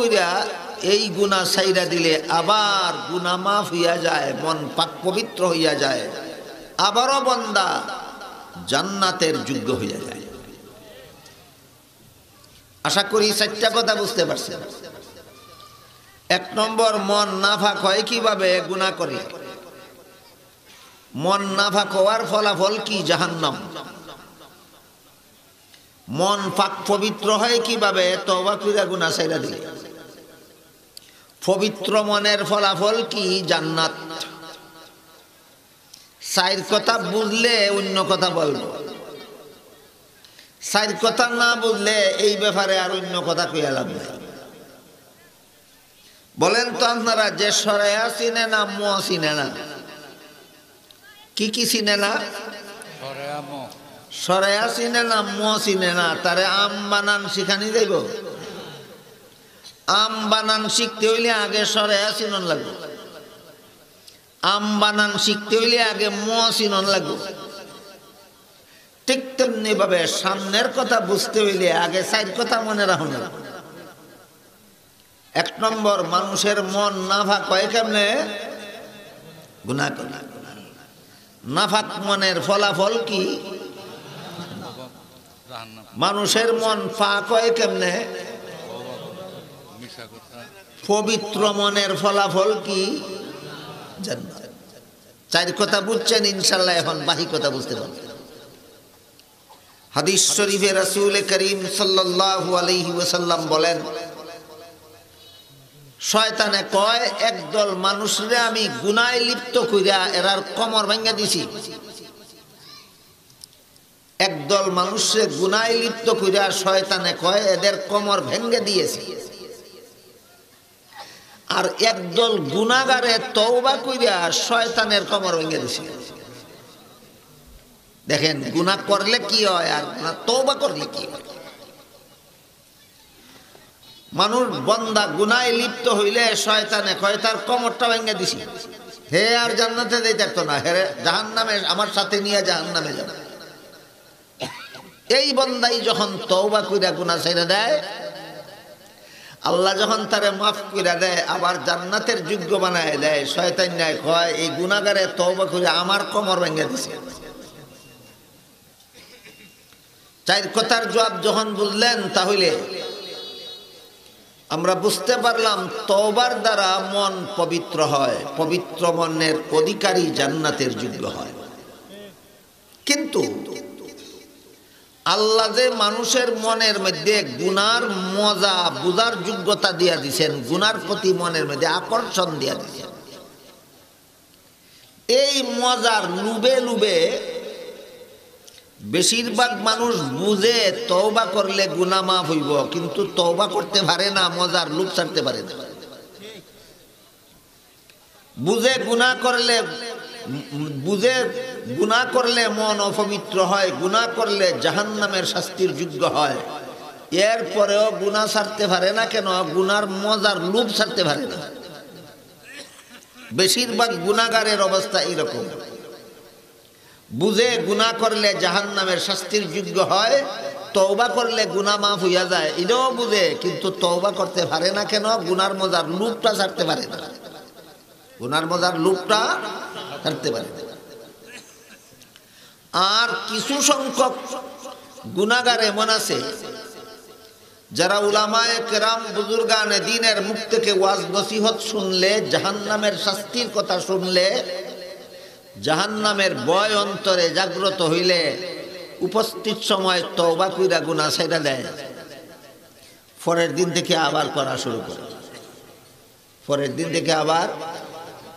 কইরা এই গুনাহ ছাইরা দিলে আবার গুনাহ মাফ হইয়া যায়, মন পাক পবিত্র হইয়া যায়, আবারও বান্দা জান্নাতের যোগ্য হইয়া যায়। আশা করি চারটা কথা বুঝতে পারছেন। এক নম্বর, মন নাফাক হয় কিভাবে? গুনাহ করে। মন নাফাক হওয়ার ফলাফল কি? জাহান্নাম। মন পাক পবিত্র হয় কিভাবে? তওবা কইরা গুনাহ ছাইরা দিলে। পবিত্র মনের ফলাফল কি? জান্নাত। চার কথা বুঝলে অন্য কথা বলবো, চার কথা না বুঝলে এই ব্যাপারে আর অন্য কথা কইয়া লাভ নাই। বলেন তো আপনারা, যে সরাইয়া চিনে না, ম চিনে না, কি কি চিনে না? সরাইয়া চিনে না, ম চিনে না, তারে আম বানান শিখানি যাইব। আম বানান শিখতে হইলে আগে সরাইয়া চিনন লাগবে, আম বানান শিখতে হইলে আগে ম চিনন লাগবে। ঠিক তেমনি ভাবে সামনের কথা বুঝতে হইলে আগে চার কথা মনে রাখুন। এক নম্বর, মানুষের মন নাফাক হয় কেমনে? গুনাহ করে। নাফাক মনের ফলাফল কি? মানুষের মন পাক হয় কেমনে? পবিত্র মনের ফলাফল কি? জান্নাত। চার কথা বুঝছেন ইনশাআল্লাহ, এখন বাকি কথা বুঝতে পারবেন। হাদিস শরীফে রাসূল করিম সাল্লাল্লাহু আলাইহি ওয়াসাল্লাম বলেন, শয়তানে কয়, একদল মানুষরে আমি গুনাহে লিপ্ত কইরা এরার কোমর ভাঙা দিছি। একদল মানুষরে গুনাহে লিপ্ত কইরা শয়তানে কয় এদের কোমর ভেঙে দিয়েছি। আর একদল গুনাহগারে তওবা কইরা শয়তানের কোমর ভেঙে দিছে। দেখেন, গুনাহ করলে কি হয় আর তওবা করলে কি হয়। মানুষ বান্দা গুনাহে লিপ্ত হইলে শয়তানে কয় তার কোমরটা ভেঙে দিছি, হে আর জান্নাতে যাইতে পারতো না, হে জাহান্নামে আমার সাথে নিয়ে জাহান্নামে যাবে। এই বান্দাই যখন তওবা কইরা গুনাহ ছেড়ে দেয়, আল্লাহ যখন তারে মাফ কইরা দেয়, আবার জান্নাতের যোগ্য বানায় দেয়, শয়তান নাই কয় এই গুনাহগারে তওবা কইরা আমার কোমর ভেঙে দিছে। চার কথার জবাব যখন বুঝলেন, তাহলে আমরা বুঝতে পারলাম তওবার দ্বারা মন পবিত্র হয়, পবিত্র মনের অধিকারী জান্নাতের যোগ্য হয়। কিন্তু আল্লাহ যে মানুষের মনের মধ্যে গুনার মজা বুঝার যোগ্যতা দিয়া দিছেন, গুনার প্রতি মনের মধ্যে আকর্ষণ দিয়া দিছেন, এই মজার লুবে লুবে বেশিরভাগ মানুষ বুঝে তওবা করলে গুনাহ মাফ হইব, কিন্তু তওবা করতে পারে না, মজার লুপ ছাড়তে পারে না। বুঝে গুনাহ করলে মন অপবিত্র হয়, গুনাহ করলে জাহান্নামের শাস্তির যোগ্য হয়, এরপরেও গুনাহ ছাড়তে পারে না। কেন? গুনার মজার লুপ ছাড়তে পারে না। বেশিরভাগ গুনাহগারের অবস্থা এরকম, বুঝে গুনাহ করলে জাহান্নামের শাস্তির যোগ্য হয়, তওবা করলে গুনাহ মাফ হইয়া যায়, এটাও বুঝে, কিন্তু তওবা করতে পারে না। কেন? গুনার মজার লুপটা ছাড়তে পারে না, গুনার মজার লুপটা ছাড়তে পারে না। আর কিছু সংখ্যক গুনাহগার এমন আছে যারা উলামায়ে কেরাম বুজুর্গানে দ্বীনের মুখ থেকে ওয়াজ নসিহত শুনলে, জাহান্নামের শাস্তির কথা শুনলে, জাহান্নামের ভয় অন্তরে জাগ্রত হইলে উপস্থিত সময় তওবা কইরা গুনাহ ছেড়ে দেয়, পরের দিন থেকে আবার করা শুরু করে, পরের দিন থেকে আবার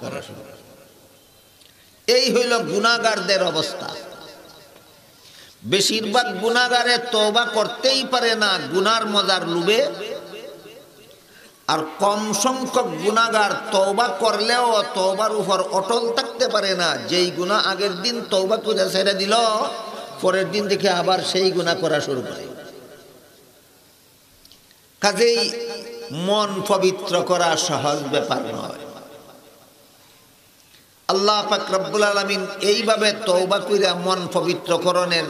করা শুরু করে। এই হইল গুনাহগারদের অবস্থা। বেশিরভাগ গুনাহগারে তওবা করতেই পারে না গুনার মজার লোভে, আর কম সংখ্যক গুনাহগার তওবা করলেও তওবার উপর অটল থাকতে পারে না। যেই গুনাহ আগের দিন তওবা করে ছেড়ে দিল, পরের দিন থেকে আবার সেই গুনাহ করা শুরু করে। কাজেই মন পবিত্র করা সহজ ব্যাপার নয়। আল্লাহ পাক রব্বুল আলামিন এইভাবে তওবা কইরা মন পবিত্রকরণের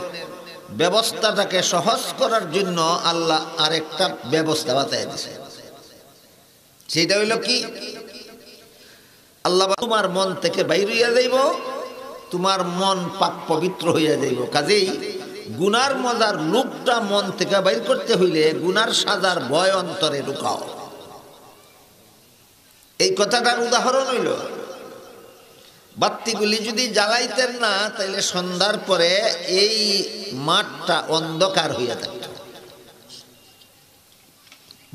ব্যবস্থাটাকে সহজ করার জন্য আল্লাহ আরেকটা ব্যবস্থা বাতায় দিয়েছে। সেটা হইল কি, আল্লাহ তোমার মন থেকে বাইর হইয়া যাইব, তোমার মন পাক পবিত্র হইয়া যাইব। কাজেই গুনার মজার লোভটা মন থেকে বাইর করতে হইলে গুনার সাজার ভয় অন্তরে ঢুকাও। এই কথাটার উদাহরণ হইল, বাত্তিগুলি যদি জ্বালাইতেন না তাইলে সন্ধ্যার পরে এই মাঠটা অন্ধকার হইয়া থাকত।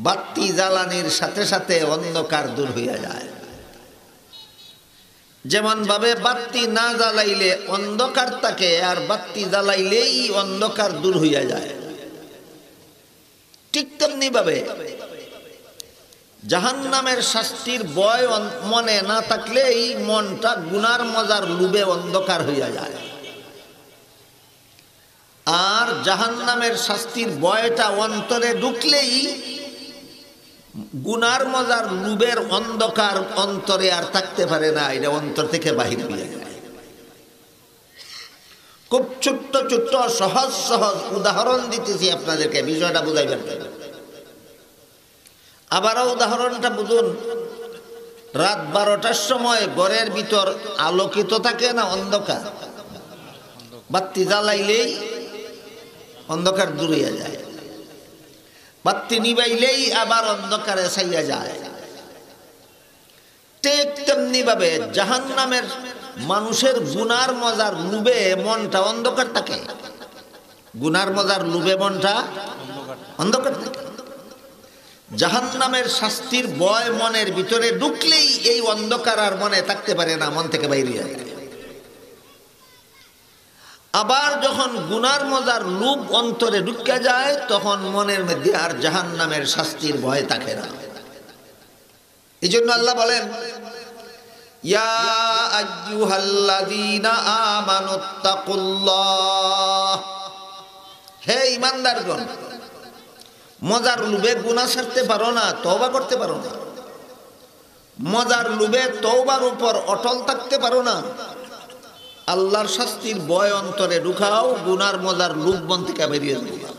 বাত্তি জ্বালানির সাথে সাথে অন্ধকার দূর হইয়া যায়। যেমন ভাবে বাত্তি না জ্বালাইলে অন্ধকার থাকে, আর বাত্তি জ্বালাইলেই অন্ধকার দূর হইয়া যায়, ঠিক তেমনি ভাবে জাহান্নামের শাস্তির ভয় মনে না থাকলেই মনটা গুনার মজার লোভে অন্ধকার হইয়া যায়। আর জাহান্নামের শাস্তির ভয়টা অন্তরে ঢুকলেই গুনার মজার লোভের অন্ধকার অন্তরে আর থাকতে পারে না, এটা অন্তর থেকে বাহির হয়ে যায়। খুব ছোট্ট ছোট্ট সহজ সহজ উদাহরণ দিতেছি আপনাদেরকে, বিষয়টা বুঝাইবেন। আবারও উদাহরণটা বুঝুন। রাত 12টার সময় ঘরের ভিতর আলোকিত থাকে না অন্ধকার? বাতি জ্বালাইলেই অন্ধকার দূর হইয়া যায়, বাতি নিবাইলেই আবার অন্ধকারে ছাইয়া যায়। ঠিক তেমনি ভাবে জাহান্নামের মানুষের গুনার মজার লোভে মনটা অন্ধকার থাকে, গুনার মজার লোভে মনটা অন্ধকার থাকে। জাহান্নামের শাস্তির ভয় মনের ভিতরে ঢুকলেই এই অন্ধকার আর মনে থাকতে পারে না, মন থেকে বাইরে যায়। আবার যখন গুনার মজার লোভ অন্তরে ঢুকে যায় তখন মনের মধ্যে আর জাহান্নামের শাস্তির ভয় থাকে না। এই জন্য আল্লাহ বলেন, ইয়া আইয়ুহাল্লাযীনা আমানুত্তাকুল্লাহ, হে ঈমানদারগণ, মজার লোভে গুনাহ ছাড়তে পারো না, তওবা করতে পারো না, মজার লোভে তওবার উপর অটল থাকতে পারো না, আল্লাহর শাস্তির ভয় অন্তরে ঢুকাও, গুনার মজার লোভ মন থেকে বেরিয়ে যাও।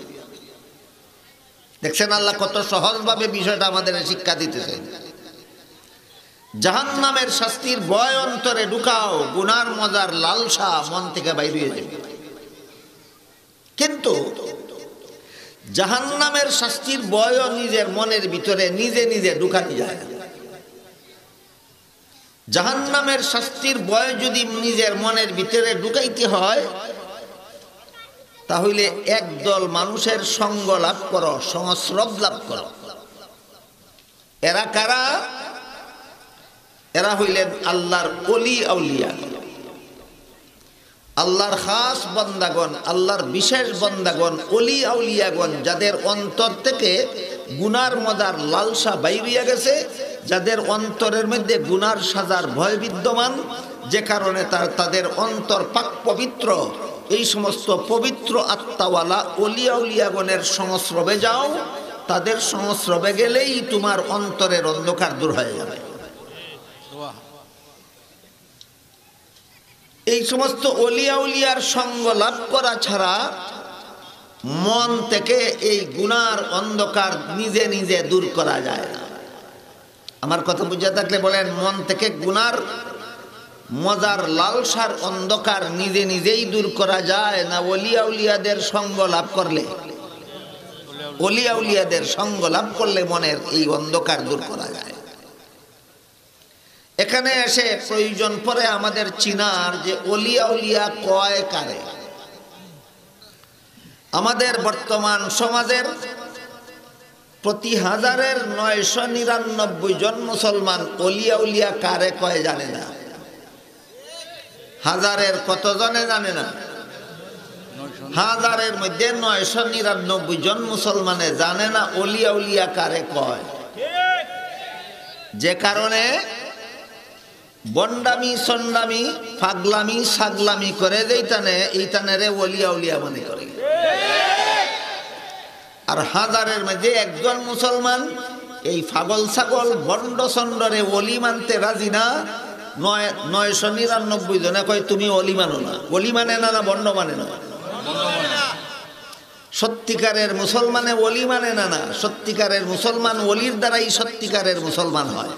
দেখছেন আল্লাহ কত সহজভাবে বিষয়টা আমাদের শিক্ষা দিতেছেন। জাহান্নামের শাস্তির ভয় অন্তরে ঢুকাও, গুনার মজার লালসা মন থেকে বাইরে যাবে। কিন্তু জাহান্নামের শাস্তির ভয়ও নিজের মনের ভিতরে নিজে নিজে ঢুকানো যায়। জাহান্নামের শাস্তির ভয় যদি নিজের মনের ভিতরে ঢুকাইতে হয় তাহলে একদল মানুষের সঙ্গ লাভ করো, সংস্রব লাভ করো। এরা কারা? এরা হইলেন আল্লাহর ওলি আউলিয়া, আল্লাহর খাস বান্দাগণ, আল্লাহর বিশেষ বান্দাগণ, ওলি আউলিয়াগণ, যাদের অন্তর থেকে গুনার মজার লালসা বাইরিয়া গেছে, যাদের অন্তরের মধ্যে গুনার সাজার ভয় বিদ্যমান, যে কারণে তাদের অন্তর পাক পবিত্র। এই সমস্ত পবিত্র আত্মাওয়ালা ওলি আউলিয়াগণের সংস্রবে যাও, তাদের সংস্রবে গেলেই তোমার অন্তরের অন্ধকার দূর হয়ে যাবে। এই সমস্ত ওলিয়া উলিয়ার সঙ্গ লাভ করা ছাড়া মন থেকে এই গুনার অন্ধকার নিজে নিজে দূর করা যায় না। আমার কথা বুঝে থাকলে বলেন, মন থেকে গুনার মজার লালসার অন্ধকার নিজে নিজেই দূর করা যায় না ওলিয়া উলিয়াদের সঙ্গ লাভ করলে? ওলিয়া উলিয়াদের সঙ্গ লাভ করলে মনের এই অন্ধকার দূর করা যায়। এখানে এসে প্রয়োজন পড়ে আমাদের চিনার যে ওলিয়া উলিয়া কয় কারে। আমাদের বর্তমান সমাজের প্রতি 999 জন মুসলমান ওলিয়া উলিয়া কারে কয় জানে না। হাজারের কত জনে জানে না? হাজারের মধ্যে 999 জন মুসলমানে জানে না ওলিয়া উলিয়া কারে কয়। যে কারণে বন্ডামি সন্ডামি ফাগলামি সাগলামি করে এইটানে রে ওলিয়া উলিয়া মনে করে। আর হাজারের মধ্যে একজন মুসলমান এই ফাগল ছাগল বন্ড সন্ডরে ওলি মানতে রাজি না। 999 জনে কয় তুমি ওলি মানো না। ওলি মানে না, না বন্ড মানে না। সত্যিকারের মুসলমানে ওলি মানে না, না সত্যিকারের মুসলমান ওলির দ্বারাই সত্যিকারের মুসলমান হয়।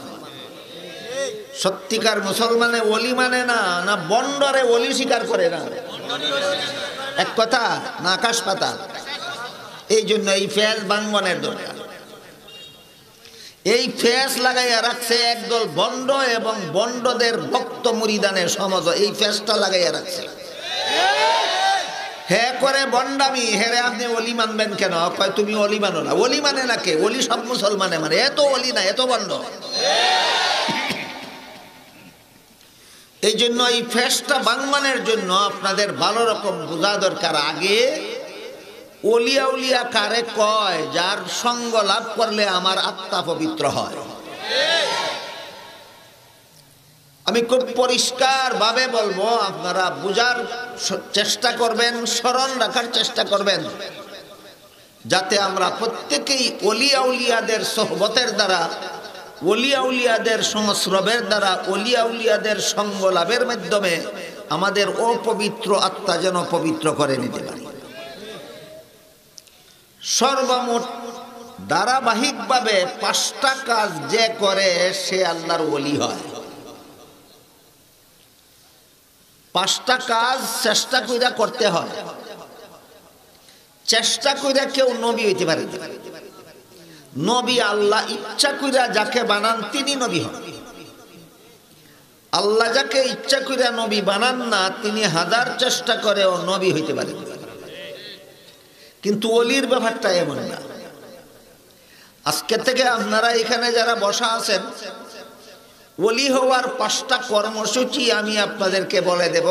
সত্যিকার মুসলমানে ওলি মানে না, না বন্ডরে ওলি স্বীকার করে না, এক কথা না আকাশ পাতাল। এই জন্য এই ফেজ বাঙ্গনের দরকার। এই ফেস লাগাইয়া রাখছে একদল বন্ড এবং বন্ডদের ভক্ত মুরিদানের সমাজ, এই ফেসটা লাগাইয়া রাখছে। হে করে বন্ডামি, হেরে আপনি অলি মানবেন কেন? কয় তুমি অলি মানো না। অলি মানে না কে? অলি সব মুসলমানে মানে, এত অলি না, এত বন্ড। এই জন্য এই ফেসটা বাংমানের জন্য আপনাদের ভালো রকম বোঝা দরকার। আগে ওলিয়া উলিয়া কারে কয়? যার সঙ্গ লাভ করলে আমার আত্মা পবিত্র হয়। আমি খুব পরিষ্কার ভাবে বলবো, আপনারা বুঝার চেষ্টা করবেন, স্মরণ রাখার চেষ্টা করবেন, যাতে আমরা প্রত্যেকেই ওলিয়া উলিয়াদের সোহবতের দ্বারা, ওলিয়া উলিয়াদের সংস্রবের দ্বারা, ওলিয়া উলিয়াদের সঙ্গ লাভের মাধ্যমে আমাদের অপবিত্র আত্মা যেন পবিত্র করে নিতে পারি। সর্বমোট ধারাবাহিকভাবে 5টা কাজ যে করে সে আল্লাহর ওলি হয়। 5টা কাজ চেষ্টা কইরা করতে হয়। চেষ্টা কইরা কেউ নবী হইতে পারে না। নবী আল্লাহ ইচ্ছা কইরা যাকে বানান তিনি নবী হন। আল্লাহ যাকে ইচ্ছা কইরা নবী বানান না, তিনি হাজার চেষ্টা করেও নবী হইতে পারেন। কিন্তু ওলির ব্যাপারটা এমন না। আজকে থেকে আপনারা এখানে যারা বসা আছেন, ওলি হওয়ার 5টা কর্মসূচি আমি আপনাদেরকে বলে দেব।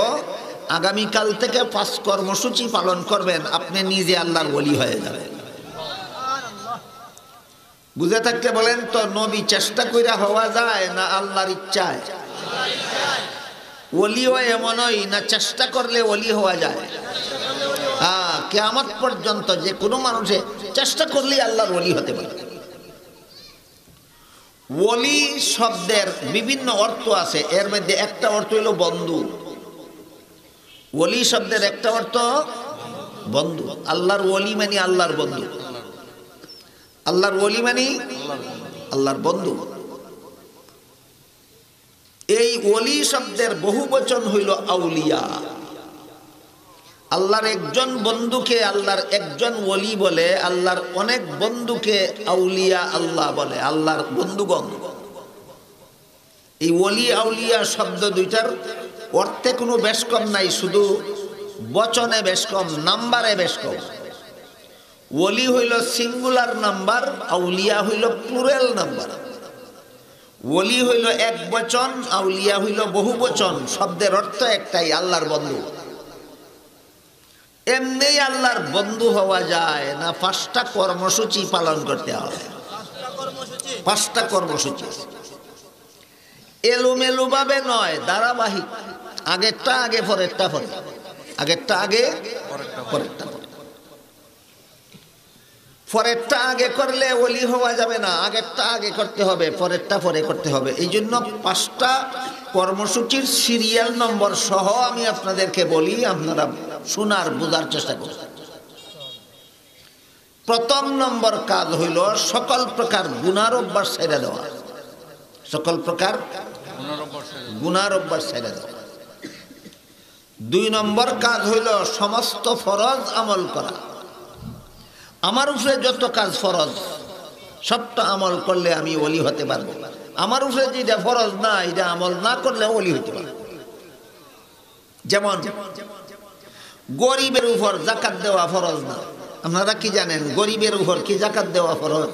আগামীকাল থেকে 5 কর্মসূচি পালন করবেন, আপনি নিজে আল্লাহর ওলি হয়ে যাবেন। বুঝে থাকতে বলেন তো, নবী চেষ্টা কইরা হওয়া যায় না আল্লাহর ইচ্ছায়? ওলিও এমনই না, চেষ্টা করলে ওলি হওয়া যায়। কিয়ামত পর্যন্ত যে কোনো মানুষে চেষ্টা করলেই আল্লাহর ওলি হতে পারে। ওলি শব্দের বিভিন্ন অর্থ আছে, এর মধ্যে একটা অর্থ হলো বন্ধু। ওলি শব্দের একটা অর্থ বন্ধু। আল্লাহর ওলি মানে আল্লাহর বন্ধু। আল্লাহর ওলি মানে আল্লাহর বন্ধু। এই ওলি শব্দের বহু বচন হইল আউলিয়া। আল্লাহর একজন বন্ধুকে আল্লাহর একজন ওলি বলে, আল্লাহর অনেক বন্ধুকে আউলিয়া আল্লাহ বলে, আল্লাহর বন্ধুগণ। এই ওলি আউলিয়া শব্দ দুইটার অর্থে কোনো বেশ কম নাই, শুধু বচনে বেশ কম, নাম্বারে বেশ কম। ওলি হইল সিঙ্গুলার নাম্বার, আউলিয়া হইল প্লুরাল নাম্বার। ওলি হইল এক বচন, আউলিয়া হইল বহু বচন। শব্দের অর্থ একটাই, আল্লাহর বন্ধু। এমনি আল্লাহর বন্ধু হওয়া যায় না, 5টা কর্মসূচি পালন করতে হবে। 5টা কর্মসূচি এলোমেলো ভাবে নয়, ধারাবাহিক। আগেরটা আগে, পরেরটা পরে, আগেরটা আগে, পরেরটা পরে। পরেরটা আগে করলে ওলি হওয়া যাবে না, আগেরটা আগে করতে হবে, পরেরটা পরে করতে হবে। এই জন্য 5টা কর্মসূচির সিরিয়াল নম্বর সহ আমি আপনাদেরকে বলি, আপনারা শোনার বোঝার চেষ্টা করুন। প্রথম নম্বর কাজ হইল সকল প্রকার গুনার অভ্যাস ছেড়ে দেওয়া। সকল প্রকার গুনার অভ্যাস ছেড়ে দেওয়া। 2 নম্বর কাজ হইল সমস্ত ফরজ আমল করা। আমার উপরে যত কাজ ফরজ সবটা আমল করলে আমি ওলি হতে পারবো। আমার উপরে যেটা ফরজ না, এটা আমল না করলে ওলি হতে পারবো। যেমন গরিবের উপর যাকাত দেওয়া ফরজ না। আপনারা কি জানেন গরিবের উপর কি যাকাত দেওয়া ফরজ?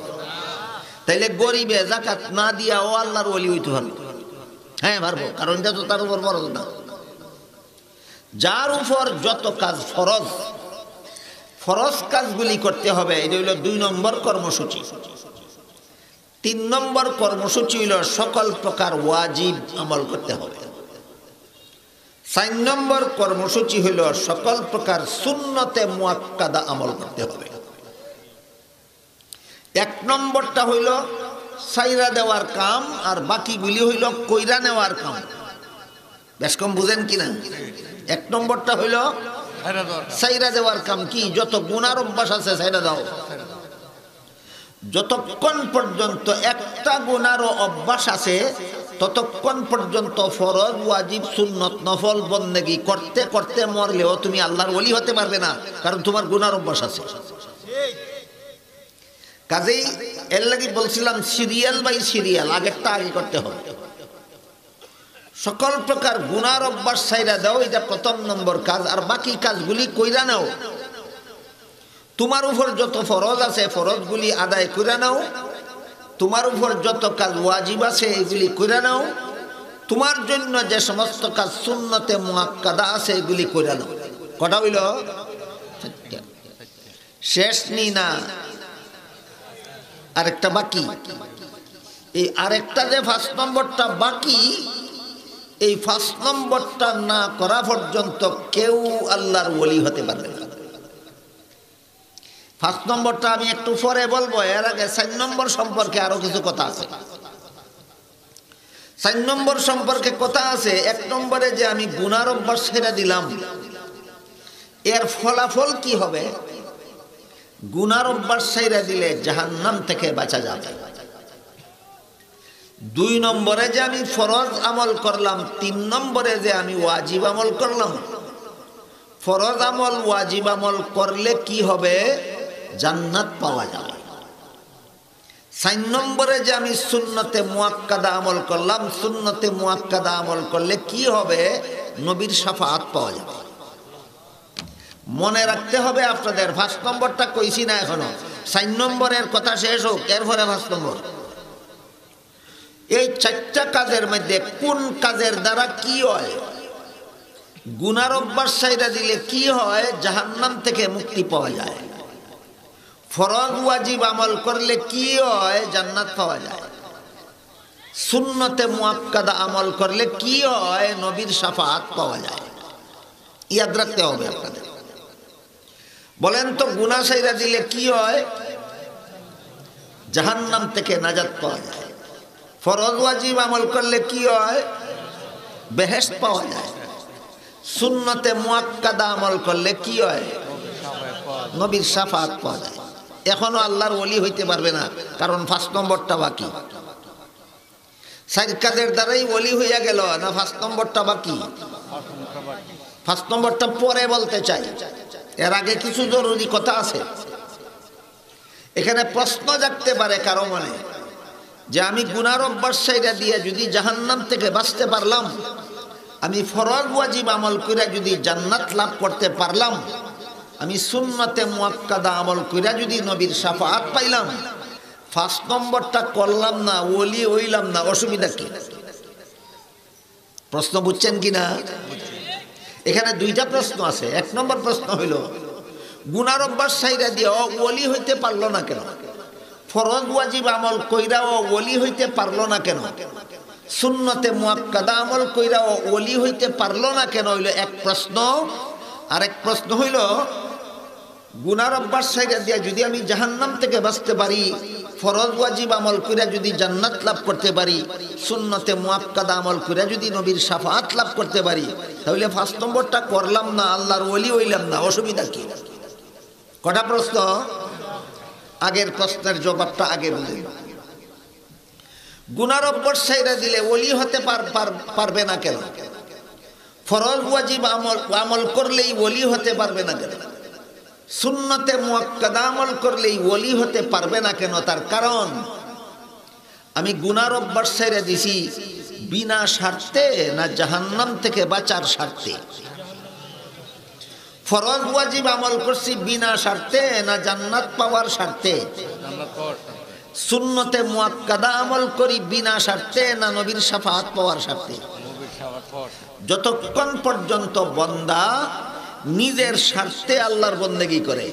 তাইলে গরিবে যাকাত না দিয়া ও আল্লাহর ওলি হইতে পারবো? হ্যাঁ পারবো, কারণ এটা তো তার উপর ফরজ না। যার উপর যত কাজ ফরজ, ফরজ কাজগুলি করতে হবে, এটা হইল 2 নম্বর কর্মসূচি। 3 নম্বর কর্মসূচি হইল সকল প্রকার ওয়াজিব আমল করতে হবে। 4 নম্বর কর্মসূচি হইল সকল প্রকার সুন্নতে মুআক্কাদা আমল করতে হবে। 1 নম্বরটা হইল সাইরা দেওয়ার কাম, আর বাকিগুলি হইল কইরা নেওয়ার কাম। বেশ কম বুঝেন কিনা? 1 নম্বরটা হইল সাইরা দেওয়ার কাম কি? যত গুনার অভ্যাস আছে সাইরা দাও। যতক্ষণ পর্যন্ত একটা গুনারও অভ্যাস আছে ততক্ষণ পর্যন্ত ফরজ, ওয়াজিব, সুন্নত, নফল, বন্দেগী করতে করতে মরলেও তুমি আল্লাহর ওলি হতে পারবে না, কারণ তোমার গুনার অভ্যাস আছে। কাজেই এর লাগি বলছিলাম সিরিয়াল বাই সিরিয়াল, আগেরটা আগে করতে হবে। সকল প্রকার গুনার অভ্যাস ছাইরা দাও, এটা প্রথম নম্বর কাজ। আর বাকি কাজগুলি কইরা নাও। তোমার উপর যত ফরজ আছে ফরজগুলি আদায় কইরা নাও। তোমার উপর যত কাজ ওয়াজিব আছে এগুলি কইরা নাও। তোমার জন্য যে সমস্ত কাজ সুন্নতে মুআক্কাদা আছে এগুলি কইরা নাও। কটা হইল? শেষ নি না, আরেকটা বাকি। এই আরেকটা যে 5 নম্বরটা বাকি, এই 5 নম্বরটা না করা পর্যন্ত কেউ আল্লাহর ওলি হতে পারবে না। 5 নম্বরটা আমি একটু পরে বলবো, এর আগে 4 নম্বর সম্পর্কে আরো কিছু কথা আছে। 4 নম্বর সম্পর্কে কথা আছে। 1 নম্বরে যে আমি গুনার অভ্যাস ছেড়ে দিলাম, এর ফলাফল কি হবে? গুনার অভ্যাস ছেড়ে দিলে জাহান্নাম থেকে বাঁচা যাবে। 2 নম্বরে যে আমি ফরজ আমল করলাম, 3 নম্বরে যে আমি ওয়াজিব আমল করলাম। ফরজ আমল, ওয়াজিব আমল করলে কি হবে? জান্নাত পাওয়া যাবে। 4 নম্বরে যে আমি সুন্নতে মুআক্কাদা আমল করলাম, সুন্নতে মুআক্কাদা আমল করলে কি হবে? নবীর শাফাআত পাওয়া যাবে। মনে রাখতে হবে আপনাদের। 5 নম্বরটা কইছি না এখনো, 4 নম্বরের কথা শেষ হোক, এরপরে 5 নম্বর। এই 4টা কাজের মধ্যে কোন কাজের দ্বারা কি হয়? গুনার অভ্যাস ছাইরা দিলে কি হয়? জাহান্নাম থেকে মুক্তি পাওয়া যায়। ফরজ ওয়াজিব আমল করলে কি হয়? জান্নাত পাওয়া যায়। সুন্নতে মুআক্কাদা আমল করলে কি হয়? নবীর শাফাআত পাওয়া যায়। ইয়াদ রাখতে হবে আপনাদের। বলেন তো, গুনাহ ছাইরা দিলে কি হয়? জাহান্নাম থেকে নাজাত পাওয়া যায়। ফরজ ওয়াজিব আমল করলে কি হয়? বেহেশত পাওয়া যায়। সুন্নতে মুআক্কাদা আমল করলে কি হয়? নবীর শাফাআত পাওয়া যায়। এখনো আল্লাহর ওলি হইতে পারবে না, কারণ 5 নম্বরটা বাকি। 4 কাজের দ্বারাই ওলি হইয়া গেল না, 5 নম্বরটা বাকি। 5 নম্বরটা পরে বলতে চাই, এর আগে কিছু জরুরি কথা আছে। এখানে প্রশ্ন জাগতে পারে কারো মনে যে আমি গুনার অভ্যাস ছাইরা দিয়ে যদি জাহান্নাম থেকে বাঁচতে পারলাম, আমি ফরজ ওয়াজিব আমল কইরা যদি জান্নাত লাভ করতে পারলাম, আমি সুন্নতে মুআক্কাদা আমল কইরা যদি নবীর শাফাআত পাইলাম, 5 নম্বরটা করলাম না, ওলি হইলাম না, অসুবিধা কি? প্রশ্ন বুঝছেন কিনা? এখানে 2টা প্রশ্ন আছে। 1 নম্বর প্রশ্ন হইল, গুনার অভ্যাস ছাইরা দিয়ে ওলি হইতে পারলো না কেন? ফরজ ওয়াজিব আমল কইরাও ওলি হইতে পারলো না কেন? সুন্নতে মুআক্কাদা আমল কইরাও ওলি হইতে পারলো না কেন? হইল এক প্রশ্ন। আরেক প্রশ্ন হইল, গুনার অভ্যাস ছাইরা দিয়া যদি আমি জাহান্নাম থেকে বাঁচতে পারি, ফরজ ওয়াজিব আমল কইরা যদি জান্নাত লাভ করতে পারি, সুন্নতে মুআক্কাদা আমল কইরা যদি নবীর শাফাআত লাভ করতে পারি, তাহলে 5 নম্বরটা করলাম না, আল্লাহর ওলি হইলাম না, অসুবিধা কি? কটা প্রশ্ন? আগের প্রশ্নের জবাবটা আগে বলি। গুনার অভ্যাস ছাইরা দিলে ওলি হতে পারবে না কেন? ফরজ ওয়াজিব আমল করলেই ওলি হতে পারবে না কেন? সুন্নতে মুআক্কাদা আমল করলেই ওলি হতে পারবে না কেন? তার কারণ আমি গুনার অভ্যাস ছাইরা দিছি বিনা স্বার্থে না জাহান্নাম থেকে বাঁচার স্বার্থে? ফরজ ওয়াজিব আমল করছি বিনা স্বার্থে না জান্নাত পাওয়ার স্বার্থে? সুন্নতে মুআক্কাদা আমল করি বিনা স্বার্থে না নবীর শাফাআত পাওয়ার স্বার্থে? যতক্ষণ পর্যন্ত বান্দা নিজের স্বার্থে আল্লাহর বন্দেগী করে,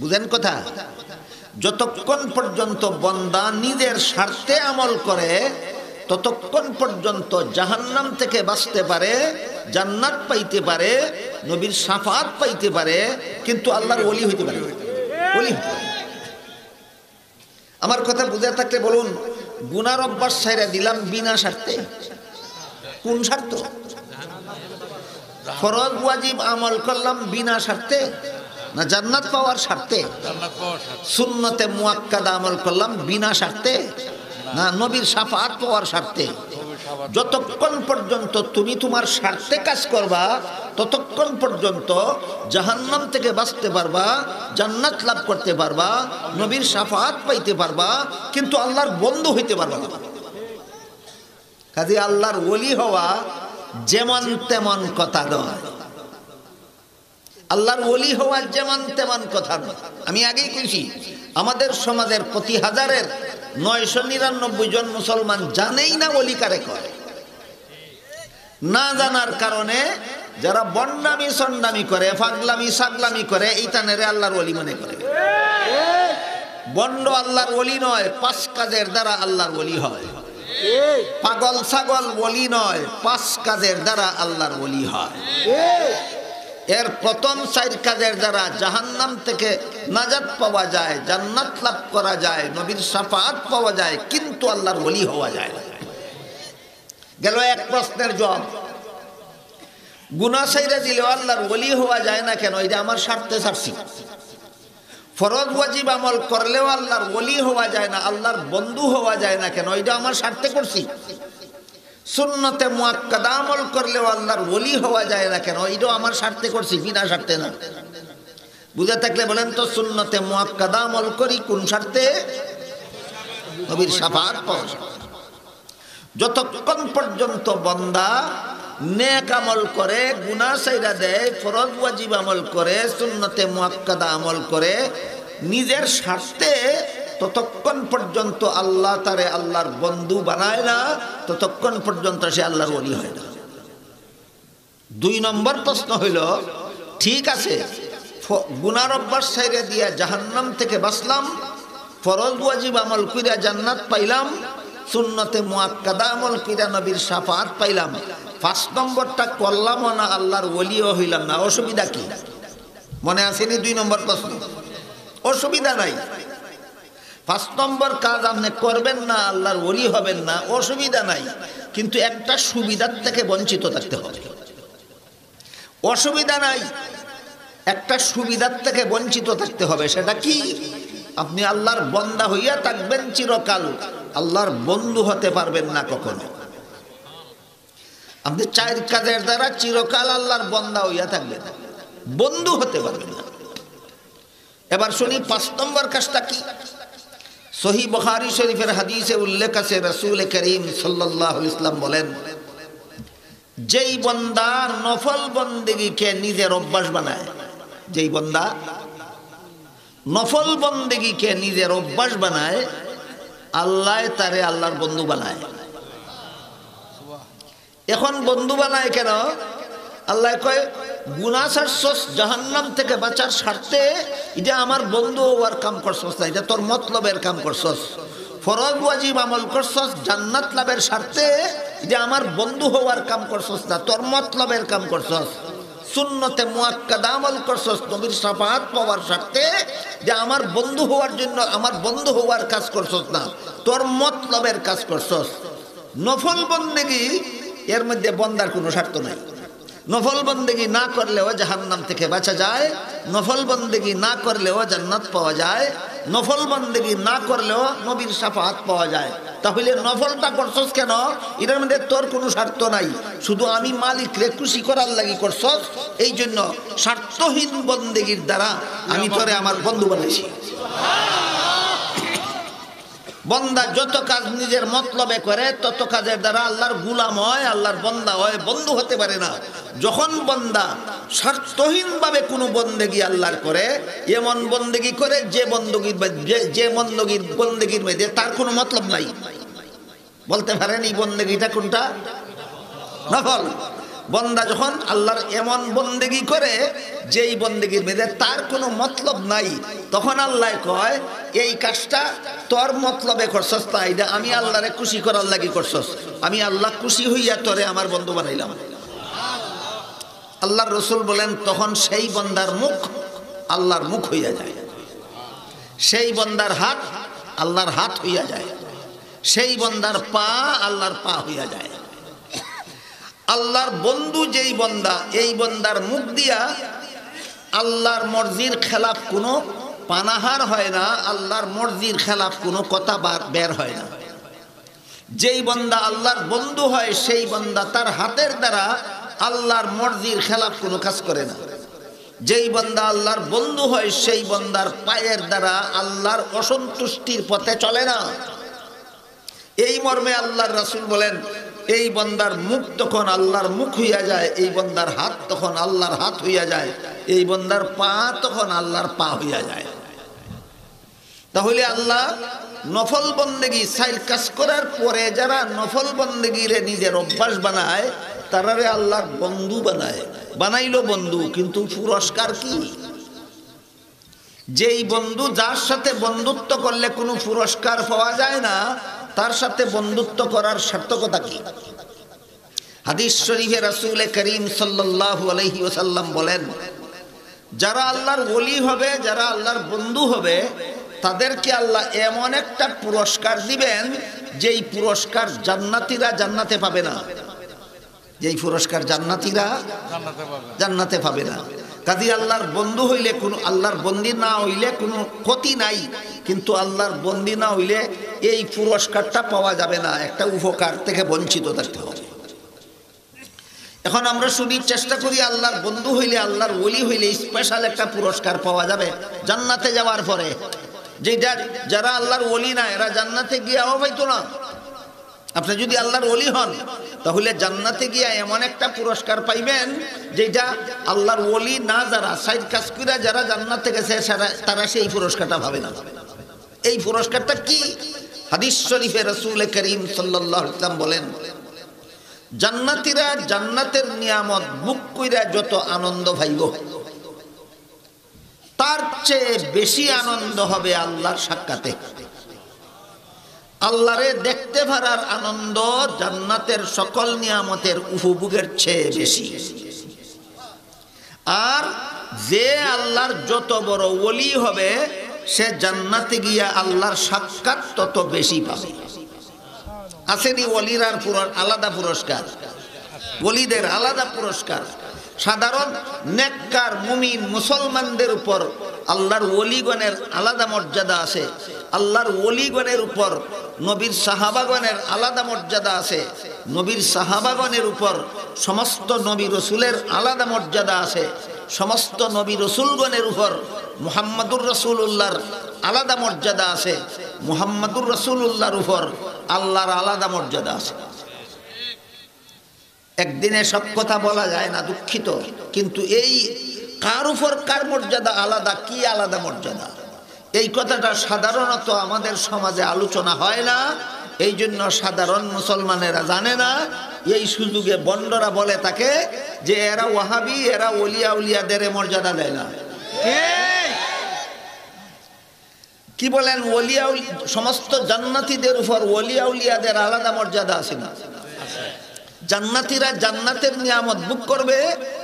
বুঝেন কথা? যতক্ষণ পর্যন্ত বান্দা নিজের স্বার্থে আমল করে ততক্ষণ পর্যন্ত জাহান্নাম থেকে বাঁচতে পারে, জান্নাত পাইতে পারে, নবীর শাফাআত পাইতে পারে, কিন্তু আল্লাহর ওলি হইতে পারে। ওলি হইতে পারে। আমার কথা বুঝে থাকলে বলুন, গুনার অভ্যাস ছাইরা দিলাম বিনা স্বার্থে। কোন স্বার্থ? ফরজ ওয়াজিব আমল করলাম বিনা স্বার্থে না জান্নাত পাওয়ার স্বার্থে? সুন্নতে মুআক্কাদা আমল করলাম বিনা স্বার্থে না নবীর শাফাআত পাওয়ার স্বার্থে? যতক্ষণ পর্যন্ত তুমি তোমার স্বার্থে কাজ করবা ততক্ষণ পর্যন্ত জাহান্নাম থেকে বাঁচতে পারবা, জান্নাত লাভ করতে পারবা, নবীর শাফাআত পাইতে পারবা, কিন্তু আল্লাহর বন্ধু হইতে পারবা না। কাজে আল্লাহর ওলি হওয়া যেমন তেমন কথা নয়। আল্লাহর ওলি হওয়া যেমন তেমন কথা নয়। আমি আগেই কইছি, আমাদের সমাজের প্রতি হাজারের 999 জন মুসলমান জানেই না ওলি কারে কয়। না জানার কারণে যারা বন্ডামি সন্ডামি করে, ফাগলামি সাগলামি করে, এইটানেরে আল্লাহর ওলি মনে করে। বন্ড আল্লাহর ওলি নয়, 5 কাজের দ্বারা আল্লাহর ওলি হয়। পাগল ছাগল ওলি নয়, 5 কাজের দ্বারা আল্লাহর ওলি হয়। এর প্রথম 4 কাজের দ্বারা জাহান্নাম থেকে নাজাত পাওয়া যায়, জান্নাত লাভ করা যায়, নবীর শাফাআত পাওয়া যায়, কিন্তু আল্লাহর ওলি হওয়া যায় না। গেল এক প্রশ্নের জবাব। গুনাহ ছাইরা দিলেও আল্লাহর ওলি হওয়া যায় না কেন? এটা আমার স্বার্থে ছাড়ছি। ফরজ ওয়াজিব আমল করলেও আল্লাহর ওলি হওয়া যায় না, আল্লাহর বন্ধু হওয়া যায় না কেন? এটা আমার স্বার্থে করছি। সুন্নতে মুআক্কাদা আমল করলেও আল্লাহর ওলি হওয়া যায় না কেন? এটাও আমার স্বার্থে করছি, বিনা স্বার্থে না। বুঝে থাকলে বলেন তো, সুন্নতে মুআক্কাদা আমল করি কোন স্বার্থে? নবীর শাফাআত পাওয়ার স্বার্থে। যতক্ষণ পর্যন্ত বান্দা নেক আমল করে, গুনাহ ছাইরা দেয়, ফরজ ওয়াজিব আমল করে, সুন্নতে মুআক্কাদা আমল করে নিজের স্বার্থে, ততক্ষণ পর্যন্ত আল্লাহ তারে আল্লাহর বন্ধু বানায় না, ততক্ষণ পর্যন্ত সে আল্লাহর ওলি হয় না। 2 নম্বর প্রশ্ন হইল, ঠিক আছে গুনার অভ্যাস ছাইরা দিয়া জাহান্নাম থেকে বাঁচলাম, ফরজ ওয়াজিব আমল কইরা জান্নাত পাইলাম, সুন্নতে মুআক্কাদা আমল কইরা নবীর শাফাআত পাইলাম, 5 নম্বরটা করলাম না, আল্লাহর ওলিও হইলাম না, অসুবিধা কি? মনে আসেনি 2 নম্বর প্রশ্ন? অসুবিধা নাই। 5 নম্বর কাজ আপনি করবেন না, আল্লাহর ওলি হবেন না, অসুবিধা নাই, কিন্তু একটা সুবিধার থেকে বঞ্চিত থাকতে হবে। অসুবিধা নাই, একটা সুবিধার থেকে বঞ্চিত থাকতে হবে। সেটা কি? আপনি আল্লাহর বান্দা হইয়া থাকবেন চিরকাল, আল্লাহর বন্ধু হতে পারবেন না কখনো। আপনি 4 কাজের দ্বারা চিরকাল আল্লাহর বান্দা হইয়া থাকবেন, বন্ধু হতে পারবেন না। এবার শুনি 5 নম্বর কাজটা কি? সহিহ বুখারী শরীফের হাদিসে উল্লেখ আছে, রাসূল করিম সাল্লাল্লাহু আলাইহি ওয়াসাল্লাম বলেন, যেই বান্দা নফল বন্দেগীকে নিজের অভ্যাস বানায়, যেই বান্দা নফল বন্দেগীকে নিজের অভ্যাস বানায়, আল্লাহ তারে আল্লাহর বন্ধু বানায়। এখন বন্ধু বানায় কেন? আল্লাহ কয়, গুনাহ ছাড়ছস, জাহান্নাম থেকে বাঁচার স্বার্থে এটা আমার বন্ধু হওয়ার কাম করছস না, এটা তোর মতলবের কাম করছস। ফরজ ওয়াজিব আমল করছস জান্নাত লাভের স্বার্থে, এটা আমার বন্ধু হওয়ার কাম করছস না, তোর মতলবের কাম করছস। সুন্নতে মুআক্কাদা আমল করছস নবীর শাফাআত পাওয়ার স্বার্থে, যে আমার বন্ধু হওয়ার জন্য, আমার বন্ধু হওয়ার কাজ করছস না, তোর মতলবের কাজ করছস। নফল বন্দেগী এর মধ্যে বন্দার কোনো স্বার্থ নাই। নফল বন্দেগী না করলেও জাহান্নাম থেকে বাঁচা যায়, নফল বন্দেগী না করলেও জান্নাত পাওয়া যায়, নফল বন্দেগী না করলেও নবীর শাফাআত পাওয়া যায়। তাহলে নফলটা করছস কেন? এর মধ্যে তোর কোনো স্বার্থ নাই, শুধু আমি মালিকরে খুশি করার লাগি করছস। এই জন্য স্বার্থহীন বন্দেগীর দ্বারা আমি তোরে আমার বন্ধু বানাইছি। বন্দা যত কাজ নিজের মতলবে করে, তত কাজের দ্বারা আল্লাহর গোলাম হয়, আল্লাহর বন্দা হয়, বন্ধু হতে পারে না। যখন বন্দা স্বার্থহীনভাবে কোনো বন্দেগী আল্লাহর করে, এমন বন্দেগী করে যে বন্দেগীর মধ্যে তার কোনো মতলব নাই। বলতে পারেন এই বন্দেগীটা কোনটা? নফল। বন্দা যখন আল্লাহর এমন বন্দেগী করে যেই বন্দেগীর মধ্যে তার কোনো মতলব নাই, তখন আল্লাহ কয়, এই কাজটা তোর মতলবে করছস না, এটা আমি আল্লাহরে খুশি করার লাগি করছস, আমি আল্লাহ খুশি হইয়া তোরে আমার বন্ধু বানাইলাম। আল্লাহর রাসূল বলেন, তখন সেই বন্দার মুখ আল্লাহর মুখ হইয়া যায়, সেই বন্দার হাত আল্লাহর হাত হইয়া যায়, সেই বন্দার পা আল্লাহর পা হইয়া যায়। আল্লাহর বন্ধু যেই বান্দা, এই বান্দার মুখ দিয়া আল্লাহর মর্জির খেলাফ কোনো পানাহার হয় না, আল্লাহর মর্জির খেলাফ কোনো কথা বের হয় না। যেই বান্দা আল্লাহর বন্ধু হয় সেই বান্দা তার হাতের দ্বারা আল্লাহর মর্জির খেলাফ কোনো কাজ করে না। যেই বান্দা আল্লাহর বন্ধু হয় সেই বান্দার পায়ের দ্বারা আল্লাহর অসন্তুষ্টির পথে চলে না। এই মর্মে আল্লাহর রাসূল বলেন, এই বান্দার মুখ তখন আল্লাহর মুখ হইয়া যায়, এই বান্দার হাত তখন আল্লাহর হাত হইয়া যায়, এই বান্দার পা তখন আল্লাহর পা হইয়া যায়। তাহলে আল্লাহ নফল বন্দেগী সাইল কাজ করার পরে যারা নফল বন্দেগীরে নিজের অভ্যাস বানায় তারারে আল্লাহর বন্ধু বানায়। বানাইলো বন্ধু, কিন্তু পুরস্কার কি? যেই বন্ধু যার সাথে বন্ধুত্ব করলে কোনো পুরস্কার পাওয়া যায় না, তার সাথে বন্ধুত্ব করার সার্থকতা কি? হাদিস শরীফে রাসূল করিম সাল্লাল্লাহু আলাইহি ওয়াসাল্লাম বলেন, যারা আল্লাহর ওলি হবে, যারা আল্লাহর বন্ধু হবে, তাদেরকে আল্লাহ এমন একটা পুরস্কার দিবেন যেই পুরস্কার জান্নাতীরা জান্নাতে পাবে না। যেই পুরস্কার জান্নাতীরা জান্নাতে পাবে না। কাজী আল্লাহর বন্ধু হইলে কোনো, আল্লাহর বন্দী না হইলে কোনো ক্ষতি নাই, কিন্তু আল্লাহর বন্দী না হইলে এই পুরস্কারটা পাওয়া যাবে না, একটা উপকার থেকে বঞ্চিত থাকতে হবে। এখন আমরা শুনি চেষ্টা করি আল্লাহর বন্ধু হইলে, আল্লাহর ওলি হইলে স্পেশাল একটা পুরস্কার পাওয়া যাবে জান্নাতে যাওয়ার পরে। যেটা যারা আল্লাহর ওলি না এরা জান্নাতে গিয়াও পাইতো না। আপনি যদি আল্লাহর ওলি হন তাহলে জান্নাতে গিয়া এমন একটা পুরস্কার পাইবেন যেটা আল্লাহর ওলি না যারা সাইড কাজ করে যারা জান্নাতে গেছে তারা সেই পুরস্কারটা পাবে না। এই পুরস্কারটা কি? হাদিস শরীফে রাসূল করিম সাল্লাল্লাহু আলাইহি ওয়াসাল্লাম বলেন, জান্নাতীরা জান্নাতের নিয়ামত বুক কইরা যত আনন্দ পাইব, তার চেয়ে বেশি আনন্দ হবে আল্লাহর সাক্ষাতে। আল্লাহরে দেখতে পারার আনন্দ জান্নাতের সকল নিয়ামতের উপভোগের চেয়ে বেশি। আর যে আল্লাহর যত বড় ওলি হবে সে জান্নাতে গিয়া আল্লাহর সাক্ষাৎ তত বেশি পাবে। আসেনি ওলিরার আলাদা পুরস্কার, ওলিদের আলাদা পুরস্কার। সাধারণ নেককার মুমিন মুসলমানদের উপর আল্লাহর ওলিগণের আলাদা মর্যাদা আছে। আল্লাহর ওলিগণের উপর নবীর সাহাবাগণের আলাদা মর্যাদা আছে। নবীর সাহাবাগণের উপর সমস্ত নবী রসুলের আলাদা মর্যাদা আছে। সমস্ত নবী রসুলগণের উপর মুহাম্মাদুর রাসূলুল্লাহর আলাদা মর্যাদা আছে। মুহাম্মাদুর রাসূলুল্লাহর উপর আল্লাহর আলাদা মর্যাদা আছে। একদিনে সব কথা বলা যায় না, দুঃখিত, কিন্তু এই কার উপর কার মর্যাদা আলাদা, কি আলাদা মর্যাদা, এই কথাটা সাধারণত আমাদের সমাজে আলোচনা হয় না। এই জন্য সাধারণ মুসলমানেরা জানে না। এই সুযোগে বন্ডরা বলে থাকে যে এরা ওয়াহাবি, এরা ওলিয়া উলিয়াদের মর্যাদা দেয় না। কি বলেন? ওলিয়া সমস্ত জান্নাতীদের উপর ওলিয়া উলিয়াদের আলাদা মর্যাদা আছে না? জান্নাতীরা জান্নাতের নিয়ামত বুক করবে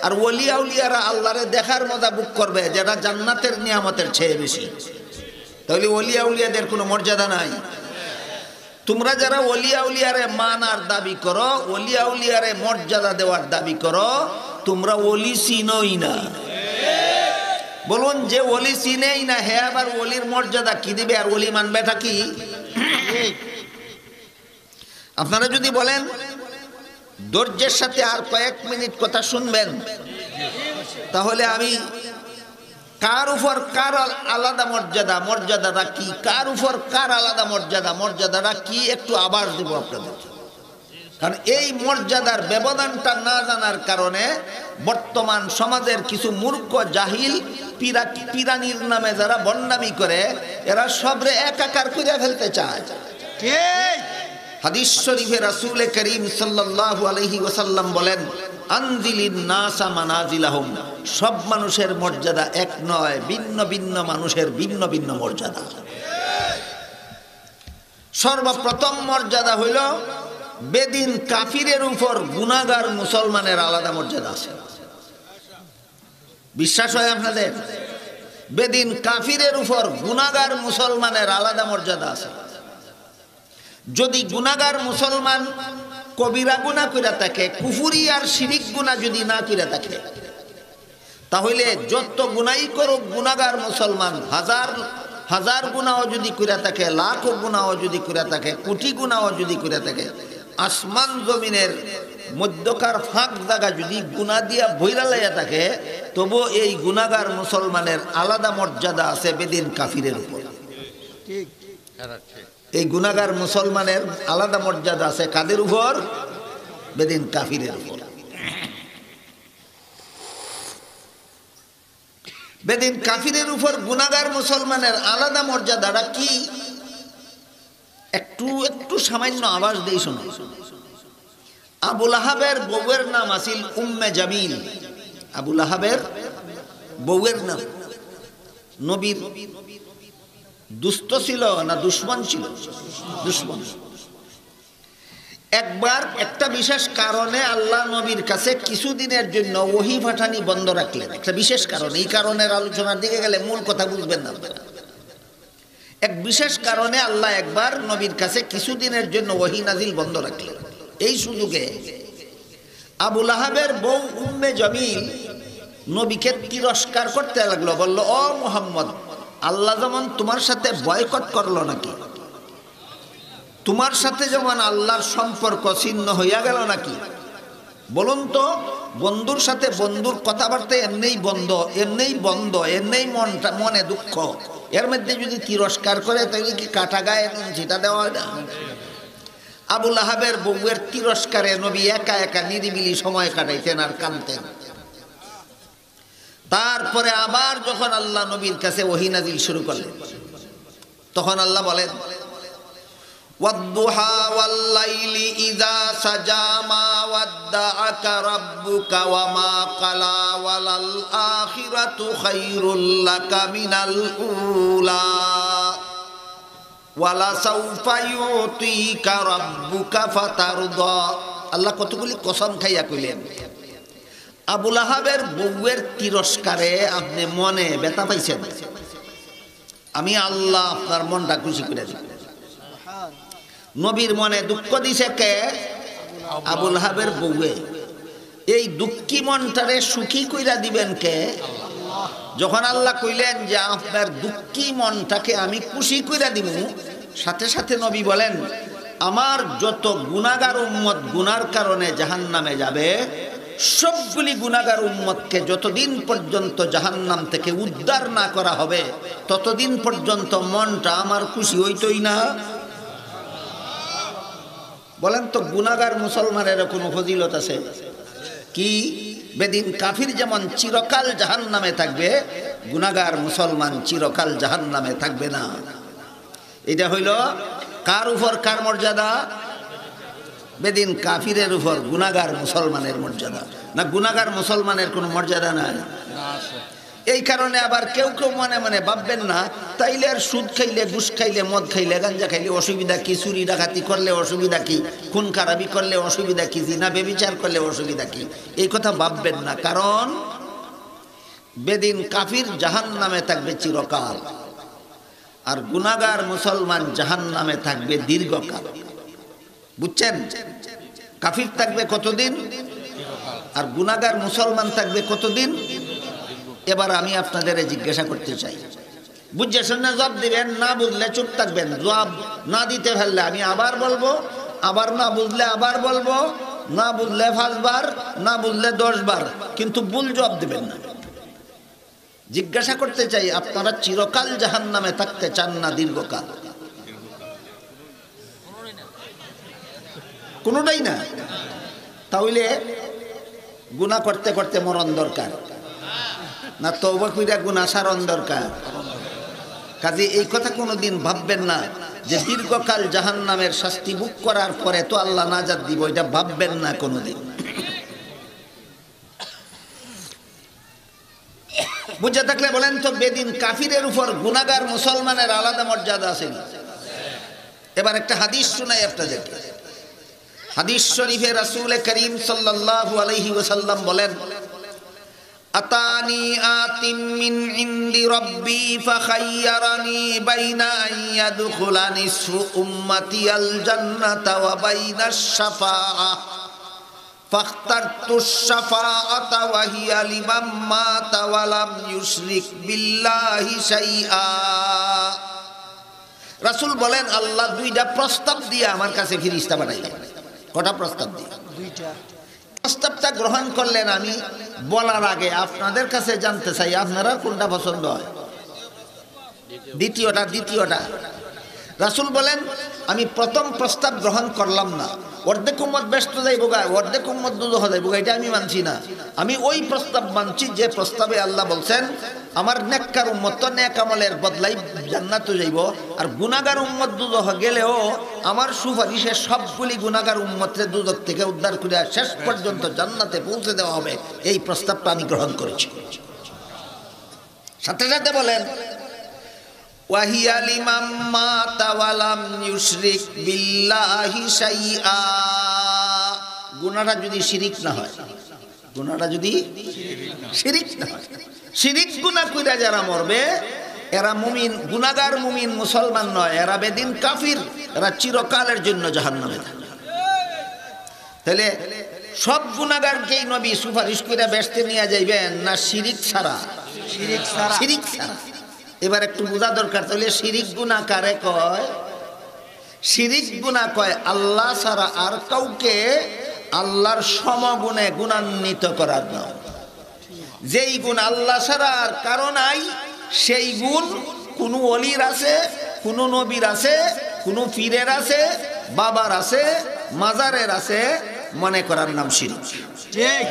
আর ওলিয়া উলিয়ারা আল্লাহরে দেখার মজা বুক করবে, যেটা জান্নাতের নিয়ামতের চেয়ে বেশি। তাহলে ওলিয়া উলিয়াদের কোনো মর্যাদা নাই। তোমরা যারা ওলিয়া উলিয়ারে মানার দাবি করো, ওলিয়া উলিয়ারে মর্যাদা দেওয়ার দাবি করো, তোমরা ওলি চিনোই না। বলুন, যে ওলি চিনেই না হে আবার ওলির মর্যাদা কি দিবে আর ওলি মানবেটা কি? আপনারা যদি বলেন ধৈর্যের সাথে আর কয়েক মিনিট কথা শুনবেন, তাহলে আমি কার উপর কার আলাদা মর্যাদা, মর্যাদাটা কি, কার উপর কার আলাদা মর্যাদা, মর্যাদাটা কি একটু আবার দেব আপনাদের। কারণ এই মর্যাদার ব্যবধানটা না জানার কারণে বর্তমান সমাজের কিছু মূর্খ জাহিল পিরানির নামে যারা বন্ডামি করে, এরা সবরে একাকার করে ফেলতে চায়। হাদিস শরীফে রাসূল করিম সাল্লাল্লাহু আলাইহি ওয়াসাল্লাম বলেন, আনজিলিন নাসা মানাজিলাহুম, সব মানুষের মর্যাদা এক নয়, ভিন্ন ভিন্ন মানুষের ভিন্ন ভিন্ন মর্যাদা। সর্বপ্রথম মর্যাদা হইল বেদিন কাফিরের উপর গুনাহগার মুসলমানের আলাদা মর্যাদা আছে। বিশ্বাস হয় আপনাদের? বেদিন কাফিরের উপর গুনাহগার মুসলমানের আলাদা মর্যাদা আছে। যদি গুনাহগার মুসলমান কবিরা গুনাহ কইরা থাকে, কুফরি আর শিরিক গুনাহ যদি না কইরা থাকে, তাহলে যত গুনাহই করুক গুনাহগার মুসলমান হাজার হাজার গুনাহও যদি কইরা থাকে, লাখ গুনাহও যদি কইরা থাকে, কোটি গুনাহও যদি কইরা থাকে, আসমান জমিনের মধ্যকার ফাঁক জায়গা যদি গুনাহ দিয়া ভইরা লাইয়া থাকে, তবু এই গুনাহগার মুসলমানের আলাদা মর্যাদা আছে বেদিন কাফিরের উপর। ঠিক, এই গুনাহগার মুসলমানের আলাদা মর্যাদা আছে কাদের উপর? বেদিন কাফিরের উপর। বেদিন কাফিরের উপর গুনাহগার মুসলমানের আলাদা মর্যাদাটা কি? একটু একটু সামান্য আওয়াজ দেই শোনো। আবু লাহাবের বউয়ের নাম আছিল উম্মে জামিল। আবু লাহাবের বউয়ের নাম। নবীর দুষ্ট ছিল না দুশমন ছিল? দুশমন। একবার একটা বিশেষ কারণে আল্লাহ নবীর কাছে কিছুদিনের জন্য ওহী পাঠানি বন্ধ রাখলেন। একটা বিশেষ কারণ, এই কারণের আলোচনার দিকে গেলে মূল কথা বুঝবেন না আপনারা। এক বিশেষ কারণে আল্লাহ একবার নবীর কাছে কিছুদিনের জন্য ওহী নাজিল বন্ধ রাখলেন। এই সুযোগে আবু লাহাবের বউ উম্মে জামিল নবীকে তিরস্কার করতে লাগলো। বলল, ও মুহাম্মদ, আল্লাহ যেমন তোমার সাথে বয়কট করলো নাকি? তোমার সাথে যেমন আল্লাহর সম্পর্ক ছিন্ন হইয়া গেল নাকি? বলুন তো, বন্ধুর সাথে বন্ধুর কথাবার্তা এমনিই বন্ধ, এমনিই বন্ধ, এমনিই মনটা মনে দুঃখ, এর মধ্যে যদি তিরস্কার করে তাহলে কি কাটা গায়ে সেটা দেওয়া হয় না? আবু লাহাবের বউয়ের তিরস্কারে নবী একা একা নিরিবিলি সময় কাটাইতেন আর কাঁদতেন। তারপরে আবার যখন আল্লাহ নবীর কাছে ওহী নাজিল শুরু করলেন, তখন আল্লাহ বলেন, ওয়াদ-দুহা ওয়াল-লাইলি ইযা সাজা মা ওয়াদ্দাআকা রাব্বুকা ওয়া মা ক্বালা ওয়ালাল আখিরাতু খায়রুল লাকা মিনাল উলা ওয়ালা সাউফা ইউতিকা রাব্বুকা ফাতারদা। আল্লাহ কতগুলি কসম খাইয়া কইলেন, আবু লাহাবের বউয়ের তিরস্কারে আপনি মনে ব্যথা পাইছেন, আমি আল্লাহ আপনার মনটা খুশি করে দিব। নবীর মনে দুঃখ দিছে কে? আবু লাহাবের বউয়ে। এই দুঃখী মনটারে সুখী কইরা দিবেন কে? যখন আল্লাহ কইলেন যে আপনার দুঃখী মনটাকে আমি খুশি কইরা দিব, সাথে সাথে নবী বলেন, আমার যত গুনাহগার উম্মত গুনার কারণে জাহান্নামে যাবে, সবগুলি গুনাহগার উম্মতকে যতদিন পর্যন্ত জাহান্নাম থেকে উদ্ধার না করা হবে ততদিন পর্যন্ত মনটা আমার খুশি হইতই না। বলেন তো, গুনাহগার মুসলমানের কোনো ফজিলত আছে কি? বেদিন কাফির যেমন চিরকাল জাহান্নামে থাকবে, গুনাহগার মুসলমান চিরকাল জাহান্নামে থাকবে না। এটা হইল কার উপর কার মর্যাদা? বেদিন কাফিরের উপর গুনাহগার মুসলমানের মর্যাদা। না, গুনাহগার মুসলমানের কোনো মর্যাদা নাই। এই কারণে আবার কেউ কেউ মনে মনে ভাববেন না, তাইলে আর সুদ খাইলে, ঘুষ খাইলে, মদ খাইলে, গাঞ্জা খাইলে অসুবিধা কি? চুরি ডাকাতি করলে অসুবিধা কি? খুন খারাপি করলে অসুবিধা কি? জিনা বেবিচার করলে অসুবিধা কি? এই কথা ভাববেন না। কারণ বেদিন কাফির জাহান্নামে থাকবে চিরকাল, আর গুনাহগার মুসলমান জাহান্নামে থাকবে দীর্ঘকাল। বুঝছেন? কাফির থাকবে কতদিন আর গুনাহগার মুসলমান থাকবে কতদিন? এবার আমি আপনাদের জিজ্ঞাসা করতে চাই, বুঝে শুনে জবাব দিবেন, না বুঝলে চুপ থাকবেন। জবাব না দিতে পারলে আমি আবার বলবো, আবার না বুঝলে আবার বলবো, না বুঝলে 5 বার, না বুঝলে 10 বার, কিন্তু ভুল জবাব দিবেন না। জিজ্ঞাসা করতে চাই, আপনারা চিরকাল জাহান্নামে থাকতে চান না দীর্ঘকাল? কোনোটাই না। তাহলে গুনাহ করতে করতে মরণ দরকার না, তওবা কইরা গুনাহ সারণ দরকার। কাজে এই কথা কোনোদিন ভাববেন না যে দীর্ঘকাল জাহান্নামের শাস্তি ভোগ করার পরে তো আল্লাহ নাজাত দিব, এটা ভাববেন না কোনোদিন। বুঝে থাকলে বলেন তো, বেদিন কাফিরের উপর গুনাহগার মুসলমানের আলাদা মর্যাদা আছে? এবার একটা হাদিস শোনাই আপনাদেরকে। হাদিস শরীফে রাসূল করিম সাল্লাল্লাহু আলাইহি ওয়াসাল্লাম বলেন, আতানি আতিম মিন ইনদি রব্বি ফাখায়্যারানি বাইনা আন ইয়াদখুলা নিসফু উম্মতি আল জান্নাতা ওয়া বাইনাশ শাফাআহ ফাখতারতুশ শাফাআতা ওয়া হিয়া লিমান মাতা ওয়া লাম ইউশরিক বিল্লাহি শাইআ। রাসূল বলেন আল্লাহ দুইটা প্রস্তাব দিয়ে আমার কাছে ফেরেশতা পাঠাইলেন। কটা প্রস্তাব দিয়ে? দুইটা। প্রস্তাবটা গ্রহণ করলেন। আমি বলার আগে আপনাদের কাছে জানতে চাই আপনারা কোনটা পছন্দ হয়? দ্বিতীয়টা। রাসূল বলেন আমি প্রথম প্রস্তাব গ্রহণ করলাম না, অর্ধেক উম্মত ব্যস্ত যাইব গা, অর্ধেক উম্মত দুজহ যাইব গা, এটা আমি মানছি না। আমি ওই প্রস্তাব মানছি যে প্রস্তাবে আল্লাহ বলছেন আমার নেককার উম্মত তো নেক আমলের বদলাই জান্নাতে যাইব, আর গুনাহগার উম্মত দুজহ গেলেও আমার সুপারিশে সবগুলি গুনাহগার উম্মতকে দুজক থেকে উদ্ধার করে শেষ পর্যন্ত জান্নাতে পৌঁছে দেওয়া হবে। এই প্রস্তাবটা আমি গ্রহণ করেছি। সাথে সাথে বলেন ওয়াহিয়া লিমান মাতা ওয়া লাম ইউশরিক বিল্লাহি শাইআ। গুনাহটা যদি শিরিক না হয়, গুনাহটা যদি শিরিক না হয়, শিরিক গুনাহ কইরা যারা মরবে এরা মুমিন, গুনাহগার মুমিন মুসলমান নয়, এরা বেদিন কাফির, এরা চিরকালের জন্য জাহান্নামে থাকবে। তাহলে সব গুনাহগারকেই নবী সুপারিশ কইরা বেহেশতে নিয়ে যাইবেন না শিরিক ছাড়া? শিরিক ছাড়া। এবার একটু বোঝা দরকার। তাহলে শিরিক গুনাহ কারে কয়? শিরিক গুনাহ কয় আল্লাহ ছাড়া আর কাউকে আল্লাহর সমগুণে গুণান্বিত করার নাম। যেই গুণ আল্লাহ ছাড়া আর কারো নাই, সেই গুণ কোনো ওলির আছে, কোনো নবীর আছে, কোনো পীরের আছে, বাবার আছে, মাজারের আছে, মনে করার নাম শিরিক। ঠিক।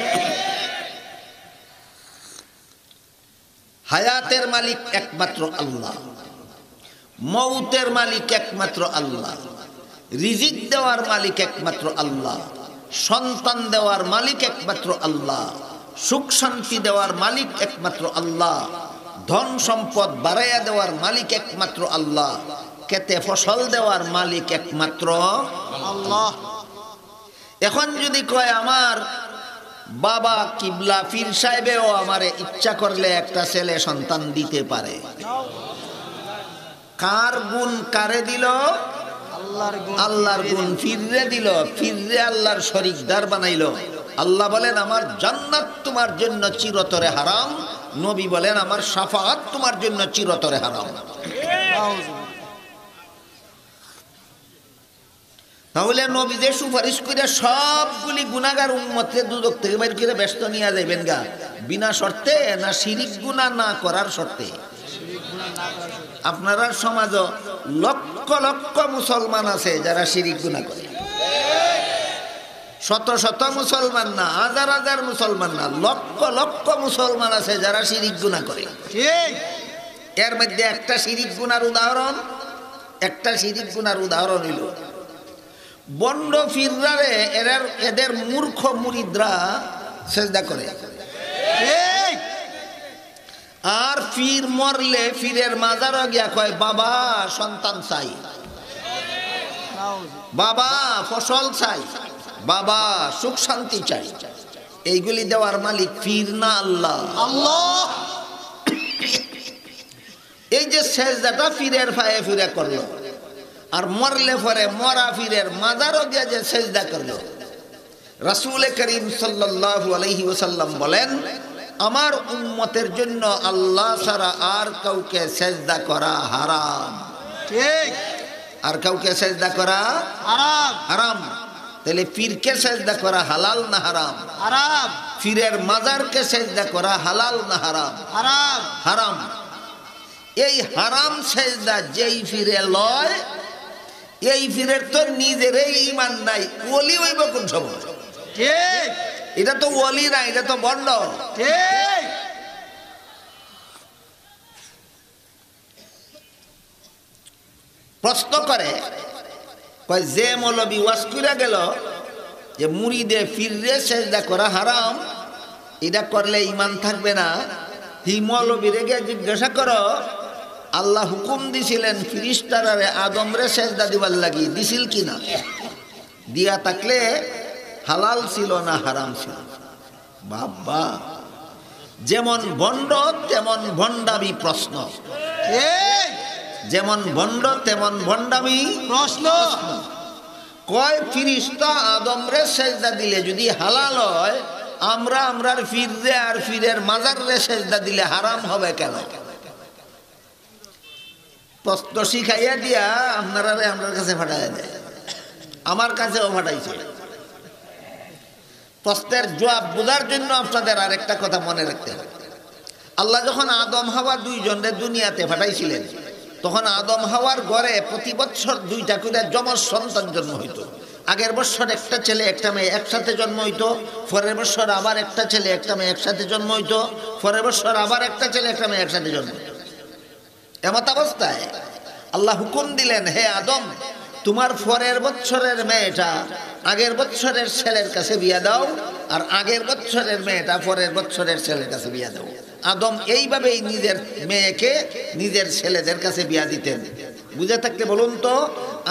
হায়াতের মালিক একমাত্র আল্লাহ, মৌতের মালিক একমাত্র আল্লাহ, রিজিক দেওয়ার মালিক একমাত্র আল্লাহ, সন্তান দেওয়ার মালিক একমাত্র আল্লাহ, সুখ শান্তি দেওয়ার মালিক একমাত্র আল্লাহ, ধন সম্পদ বাড়াইয়া দেওয়ার মালিক একমাত্র আল্লাহ, খেতে ফসল দেওয়ার মালিক একমাত্র আল্লাহ। এখন যদি কয় আমার বাবা কিবলা পীর সাহেবেও আমারে ইচ্ছা করলে একটা ছেলে সন্তান দিতে পারে, কার গুণ কারে দিল? আল্লাহর গুণ পীররে দিল, পীররে আল্লাহর শরীকদার বানাইল। আল্লাহ বলেন আমার জান্নাত তোমার জন্য চিরতরে হারাম, নবী বলেন আমার শাফাআত তোমার জন্য চিরতরে হারাম। তাহলে নবী যে সুপারিশ করে সবগুলি গুনাহগার উম্মতকে দুদক থেকে বাইর করে ব্যস্ত নিয়ে যাবেন গা, বিনা শর্তে না শিরিক গুনাহ না করার শর্তে? আপনারা সমাজ লক্ষ লক্ষ মুসলমান আছে যারা শিরিক গুনাহ করে। শত শত মুসলমান না, হাজার হাজার মুসলমান না, লক্ষ লক্ষ মুসলমান আছে যারা শিরিক গুনাহ করে। এর মধ্যে একটা শিরিক গুনার উদাহরণ হইল বন্ড ফিররারে এদের মূর্খ মুরিদরা সেজদা করে। আর ফির মরলে ফিরের মাজারও গিয়া কয় বাবা সন্তান চাই, বাবা ফসল চাই, বাবা সুখ শান্তি চাই। এইগুলি দেওয়ার মালিক ফির না আল্লাহ? আল্লাহ। এই যে সেজদাটা ফিরের পায়ে ফিরে করলো, আর মরলে পরে মরা ফিরের মাজারও গিয়া যে সেজদা করলো, রাসূল করিম সাল্লাল্লাহু আলাইহি ওয়াসাল্লাম বলেন আমার উম্মতের জন্য আল্লাহ ছাড়া আর কাউকে সেজদা করা হারাম। ঠিক। আর কাউকে সেজদা করা হারাম। হারাম। তাহলে পীরকে সেজদা করা হালাল না হারাম? হারাম। পীরের মাজারকে সেজদা করা হালাল না হারাম? হারাম। হারাম। এই হারাম সেজদা যেই ফিরে লয়, এই ফিরের তো নিজেরই ঈমান নাই, ওলি হইব কোন সময়? ঠিক। এটা তো ওলি না, এটা তো বন্ড। ঠিক। প্রশ্ন করে কয় যে মৌলবী ওয়াজ কইরা গেল যে মুরিদে ফিররে সেজদা করা হারাম, এটা করলে ঈমান থাকবে না, হি মৌলবীরে গিয়ে জিজ্ঞাসা করো আল্লাহ হুকুম দিছিলেন ফিরিস্তারে আদমরে সেজদা দিবার লাগি, দিছিল কিনা? দিয়া থাকলে হালাল ছিল না হারাম ছিল? বাবা যেমন ভণ্ড তেমন ভণ্ডামি প্রশ্ন, যেমন ভণ্ড তেমন ভণ্ডামি প্রশ্ন। কয় ফিরিস্তা আদমরে সেজদা দিলে যদি হালাল হয়, আমরা আমরার ফিরে আর ফিরের মাজারে সেজদা দিলে হারাম হবে কেন? প্রশ্ন শিখাইয়া দিয়া আপনারা আপনার কাছে ফাটাইয়া দেয়, আমার কাছেও ফাটাইছে। প্রশ্নের জবাব বোঝার জন্য আপনাদের আরেকটা কথা মনে রাখতে হবে। আল্লাহ যখন আদম হাওয়া দুইজনের দুনিয়াতে পাঠাইছিলেন, তখন আদম হাওয়ার ঘরে প্রতি বছর 2টা করে যমজ সন্তান জন্ম হইত। আগের বছর একটা ছেলে একটা মেয়ে একসাথে জন্ম হইতো, পরের বছর আবার একটা ছেলে একটা মেয়ে একসাথে জন্ম হইতো, পরের বছর আবার একটা ছেলে একটা মেয়ে একসাথে জন্ম হইতো। এমত অবস্থায় আল্লাহ হুকুম দিলেন, হে আদম, তোমার পরের বছরের মেয়েটা আগের বছরের ছেলের কাছে বিয়া দাও, আর আগের বছরের মেয়েটা পরের বছরের ছেলের কাছে বিয়া দাও। আদম এইভাবেই নিজের মেয়েকে নিজের ছেলেদের কাছে বিয়া দিতেন। বুঝে থাকতে বলুন তো,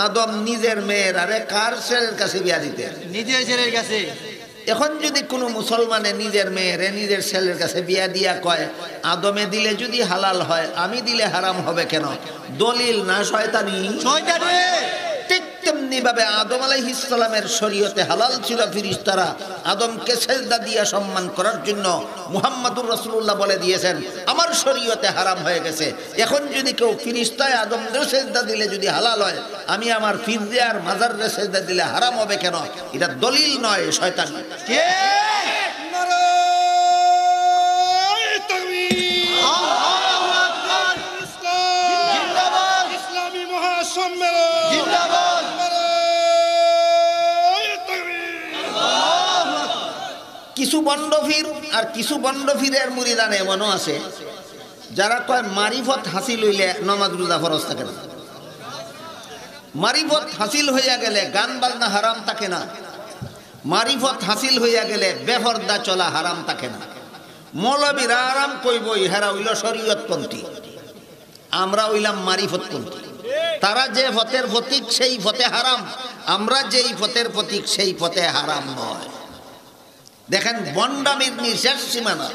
আদম নিজের মেয়ের আরে কার ছেলের কাছে বিয়া দিতেন? নিজের ছেলের কাছে। এখন যদি কোনো মুসলমানে নিজের মেয়েরে নিজের ছেলের কাছে বিয়া দিয়া কয়, আদমে দিলে যদি হালাল হয়, আমি দিলে হারাম হবে কেন? দলিল না শয়তানি? শয়তানি। ঠিক তেমনি ভাবে আদম আলাইহিস সালামের শরীয়তে হালাল ছিল ফিরিস্তারা আদমকে সেজদা দিয়া সম্মান করার জন্য। মুহাম্মদুর রাসূলুল্লাহ বলে দিয়েছেন, আমার শরীয়তে হারাম হয়ে গেছে। এখন যদি কেউ ফিরিস্তায় আদমকে সেজদা দিলে যদি হালাল হয়, আমি আমার ফিরদে আর মাজারে সেজদা দিলে হারাম হবে কেন? এটা দলিল নয়, শয়তানি। কিছু বন্ডফির আর কিছু বন্ডফিরের মুরিদান এমনও আছে যারা কয় মারিফত হাসিল হইলে নামাজ রোজা ফরজ থাকে না। মারিফত হাসিল হইয়া গেলে গান বাজনা হারাম থাকে না। মারিফত হাসিল হইয়া গেলে বেপরদা চলা হারাম থাকে না। মৌলবীরা আরাম কইবই, হেরা হইল শরীয়তপন্থী, আমরা হইলাম মারিফতপন্থী। তারা যে ফতের প্রতীক সেই ফতে হারাম, আমরা যেই ফতের প্রতীক সেই ফতে হারাম নয়। দেখেন বন্ডামির নিঃশেষ সীমানা।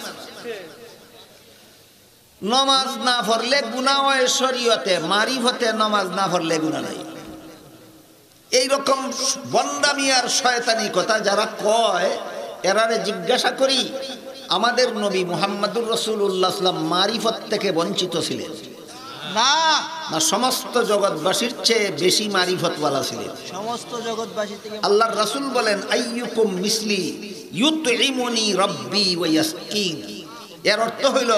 নমাজ না পড়লে গুনাহ হয় শরীয়তে, মারিফতে নমাজ না পড়লে গুনাহ নাই। এইরকম বন্ডামি আর শয়তানি কথা যারা কয়, এরারে জিজ্ঞাসা করি, আমাদের নবী মুহাম্মদুর রাসূলুল্লাহ সাল্লাল্লাহু আলাইহি ওয়াসাল্লাম মারিফত থেকে বঞ্চিত ছিলেন না? না সমস্ত জগৎবাসীর চেয়ে বেশি মারিফতওয়ালা ছিলেন? সমস্ত জগৎবাসী থেকে। আল্লাহর রাসূল বলেন, আইয়ুকুম মিসলি ইউতইমুনি রাব্বি ওয়া ইয়াসকিন। এর অর্থ হইল,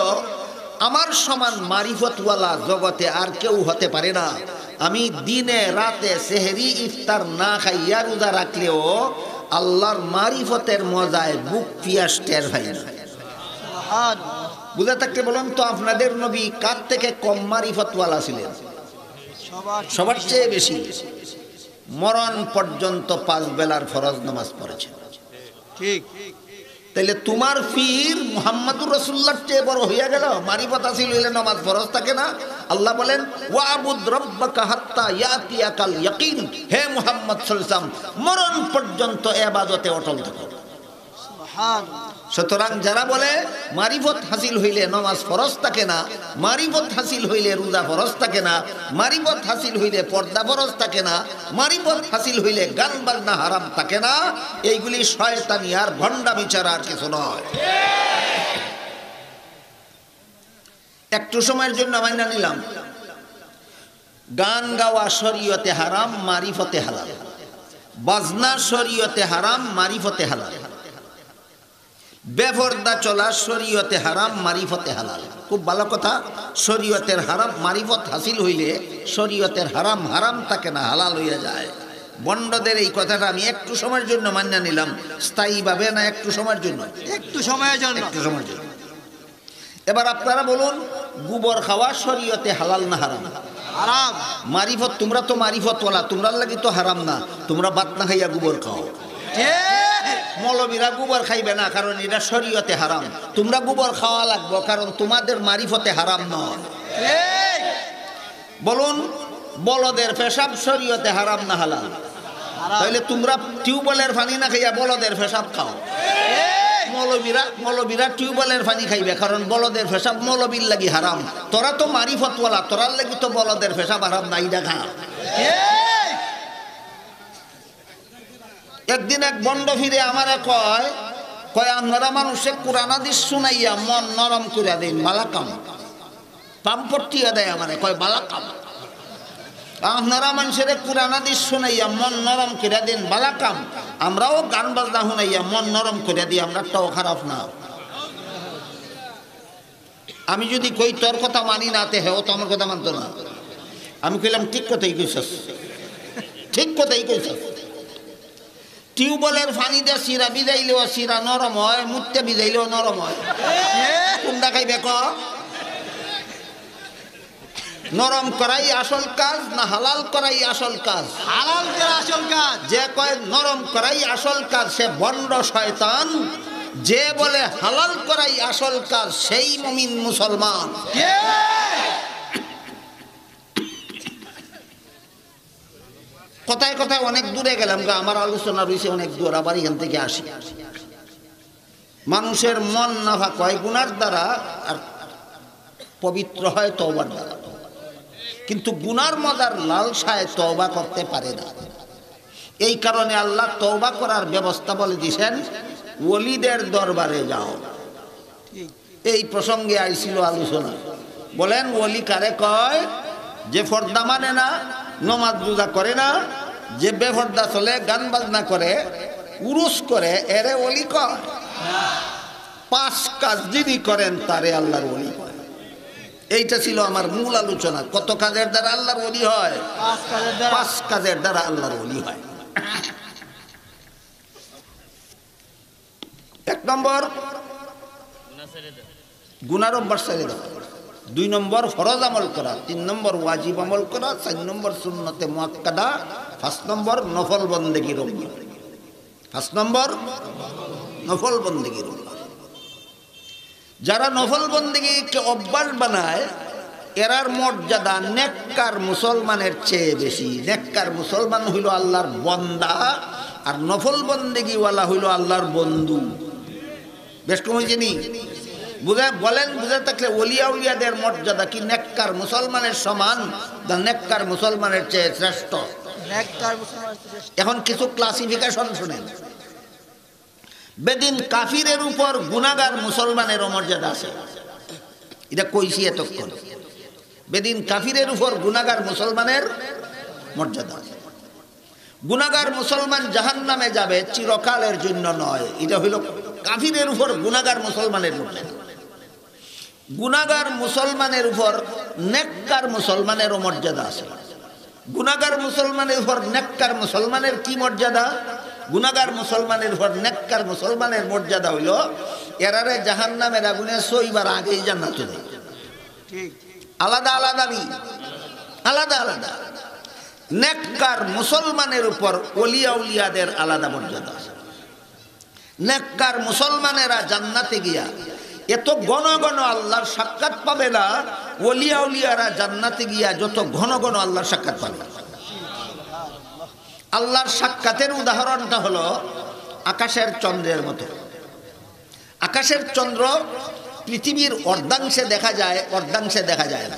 আমার সমান মারিফতওয়ালা জগতে আর কেউ হতে পারে না। আমি দিনে রাতে সেহরি ইফতার না খাইয়া রোজা রাখলেও আল্লাহর মারিফতের মজায় বুক পিয়াস টের হয় না। বুঝে থাকতে বলুন তো, আপনাদের নবী কার থেকে কম মারিফতওয়ালা ছিলেন? সবার চেয়ে বেশি। মরণ পর্যন্ত 5 বেলার ফরজ নামাজ পড়েছে। ঠিক। তাইলে তোমার পীর মুহাম্মদুর রাসূলুল্লাহর চেয়ে বড় হইয়া গেল? মারিফত হাসিল হইলে নামাজ ফরজ থাকে না? আল্লাহ বলেন, ওয়াবুদ রাব্বাকা হাত্তা ইয়াতিয়াকাল ইয়াকিন। হে মুহাম্মদ সাল্লাল্লাহু আলাইহি ওয়াসাল্লাম, মরণ পর্যন্ত ইবাদতে অটল থাকো। সুতরাং যারা বলে মারিফত হাসিল হইলে নামাজ ফরজ থাকে না, মারিফত হাসিল হইলে রোজা ফরজ থাকে না, মারিফত হাসিল হইলে পর্দা ফরজ থাকে না, মারিফত হাসিল হইলে গান বাজনা হারাম থাকে না, এইগুলি শয়তানি আর ভণ্ডামি ছাড়া আর কিছু নয়। একটু সময়ের জন্য মাইনা নিলাম, গান গাওয়া শরীয়তে হারাম, মারিফতে হালাল। বাজনা শরীয়তে হারাম, মারিফতে হালাল। বেপরদা চলা শরীয়তে হারাম, মারিফতে হালাল। খুব ভালো কথা। শরীয়তের হারাম মারিফত হাসিল হইলে শরীয়তের হারাম হারাম থাকে না, হালাল হইয়া যায়। বন্ডদের এই কথাটা আমি একটু সময়ের জন্য মান্য নিলাম। স্থায়ীভাবে না, একটু সময়ের জন্য? একটু সময়ের জন্য। একটু সময়ের জন্য। এবার আপনারা বলুন, গোবর খাওয়া শরীয়তে হালাল না হারাম? হারাম। মারিফত, তোমরা তো মারিফতওয়ালা, তোমরা লাগি তো হারাম না। তোমরা ভাত না খাইয়া গোবর খাও। মৌলবীরা গোবর খাইবে না, কারণ এটা শরীয়তে হারাম। তোমরা গোবর খাওয়া লাগবে, কারণ তোমাদের মারিফতে হারাম নয়। বলুন, বলদের পেশাব শরীয়তে হারাম না হালাল? তাহলে তোমরা টিউবওয়েলের পানি না খাইয়া বলদের পেশাব খাও। মৌলবীরা টিউবওয়েলের পানি খাইবে, কারণ বলদের পেশাব মৌলবীর লাগি হারাম। তোরা তো মারিফতওয়ালা, তোরার লাগি তো বলদের পেশাব হারাম নাই দেখা। একদিন এক বন্ড ফিরে আমারে কয় আপনারা মানুষে কোরআন হাদিস শুনাইয়া মন নরম করে দেন, বালাকাম পাম্পটিয়া দেয় আমারে, কয় বালাকাম। আপনারা মানুষের কোরআন হাদিস শুনাইয়া মন নরম করে দেন, বালাকাম। আমরাও গান বাজনা শুনাইয়া মন নরম করে দিই, আমরাটাও খারাপ না। আমি যদি কই তোর কথা মানি না, তে হেও তো আমার কথা মানতো না। আমি কইলাম ঠিক কথাই কইছস, ঠিক কথাই কইছস। টিউবওয়েলের পানি দিয়ে শিরা ভিজাইলেও শিরা নরম হয়, মুটটা ভিজাইলেও নরম হয়। কোনটা খাইবে ক? নরম করাই আসল কাজ না হালাল করাই আসল কাজ? হালাল করা আসল কাজ। যে কয় নরম করাই আসল কাজ সে বন্ড শয়তান, যে বলে হালাল করাই আসল কাজ সেই মুমিন মুসলমান। কথায় কথায় অনেক দূরে গেলাম, আমার আলোচনা রয়েছে অনেক দূর, আবার এখান থেকে আসি। মানুষের মন নাফা কয় গুনার দ্বারা, আর পবিত্র হয় তওবার দ্বারা। কিন্তু গুনার মজার লালসায় তওবা করতে পারে না। এই কারণে আল্লাহ তওবা করার ব্যবস্থা বলে দিয়েছেন, ওলিদের দরবারে যাও। এই প্রসঙ্গে আইছিল আলোচনা। বলেন ওলি কারে কয়? যে ফর্দা মানে না, নমাজ রোজা করে না, যে বেফর্দা চলে, গান বাজনা করে, উরুস করে, এরে ওলি কয়। 5 কাজ যিনি করেন তারে আল্লাহর ওলি কয়। এইটা ছিল আমার মূল আলোচনা। কত কাজের দ্বারা আল্লাহর ওলি হয়? 5 কাজের দ্বারা আল্লাহর ওলি হয়। 1 নম্বর গুনার অভ্যাস ছেড়ে দেওয়া, 2 নম্বর ফরজ আমল করা, 3 নম্বর ওয়াজিব আমল করা, 4 নম্বর সুন্নতে মুআক্কাদা, 5 নম্বর নফল বন্দেগীর অভ্যাস। 5 নম্বর নফল বন্দেগীর অভ্যাস। যারা নফল বন্দেগীকে অভ্যাস বানায় এরার মর্যাদা নেককার মুসলমানের চেয়ে বেশি। নেককার মুসলমান হইল আল্লাহর বন্দা, আর নফল বন্দেগীওয়ালা হইল আল্লাহর বন্ধু। বেশ কম হয়েছে নি? বলেন বুঝে থাকলে ওলিয়া উলিয়াদের মর্যাদা কি নেককার মুসলমানের সমান না নেককার মুসলমানের চেয়ে শ্রেষ্ঠ? এখন কিছু ক্লাসিফিকেশন শুনেন। বেদিন কাফিরের উপর গুনাহগার মুসলমানের মর্যাদা আছে, এটা কইছি এতক্ষণ। বেদিন কাফিরের উপর গুনাহগার মুসলমানের মর্যাদা আছে। গুনাহগার মুসলমান জাহান্নামে যাবে, চিরকালের জন্য নয়। এটা হইল কাফিরের উপর গুনাহগার মুসলমানের মর্যাদা। গুনাহগার মুসলমানের উপর নেককার মুসলমানেরও মর্যাদা আছে। গুনাহগার মুসলমানের উপর নেককার মুসলমানের কি মর্যাদা? গুনাহগার মুসলমানের উপর নেককার মুসলমানের মর্যাদা হইল এরারে জাহান্নামের আগুনে সইবার আগেই জান্নাতে দেয়। ঠিক, আলাদা আলাদা নি, আলাদা আলাদা। নেককার মুসলমানের উপর ওলিয়া উলিয়াদের আলাদা মর্যাদা আছে। নেককার মুসলমানেরা জান্নাতে গিয়া এত ঘন ঘন আল্লাহর সাক্ষাৎ পাবে না, ওলিয়া উলিয়ারা জান্নাতে গিয়া যত ঘন ঘন আল্লাহর সাক্ষাৎ পাবে। আল্লাহর সাক্ষাতের উদাহরণটা হলো আকাশের চন্দ্রের মতো। আকাশের চন্দ্র পৃথিবীর অর্ধাংশে দেখা যায়, অর্ধাংশে দেখা যায় না।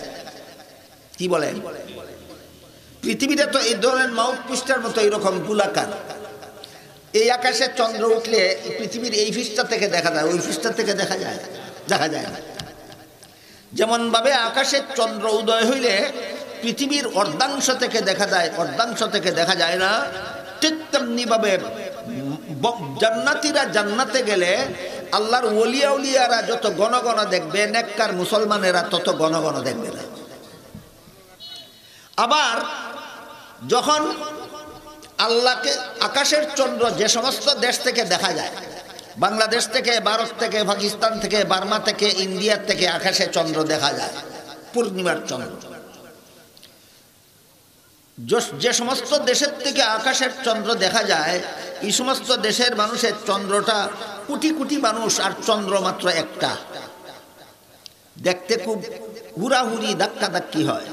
কি বলেন? পৃথিবীটা তো এই ধরনের মাউথ পৃষ্ঠার মতো এইরকম গোলাকার। এই আকাশে চন্দ্র উঠলে পৃথিবীর এই পৃষ্ঠা থেকে দেখা যায়, ওই পৃষ্ঠা থেকে দেখা যায় না। যেমন ভাবে আকাশের চন্দ্র উদয় হইলে পৃথিবীর অর্ধাংশ থেকে দেখা যায়, অর্ধাংশ থেকে দেখা যায় না, ঠিক তেমনি ভাবে জান্নাতীরা জান্নাতে গেলে আল্লাহর ওলিয়া উলিয়ারা যত ঘন ঘন দেখবে, নেককার মুসলমানেরা তত ঘন ঘন দেখবে না। আবার যখন আল্লাহকে আকাশের চন্দ্র যে সমস্ত দেশ থেকে দেখা যায়, বাংলাদেশ থেকে, ভারত থেকে, পাকিস্তান থেকে, বার্মা থেকে, ইন্ডিয়া থেকে আকাশে চন্দ্র দেখা যায়, পূর্ণিমার চন্দ্র। যে সমস্ত দেশের থেকে আকাশের চন্দ্র দেখা যায়, এই সমস্ত দেশের মানুষের চন্দ্রটা কোটি কোটি মানুষ, আর চন্দ্র মাত্র একটা। দেখতে খুব হুড়াহুড়ি ধাক্কা ধাক্কি হয়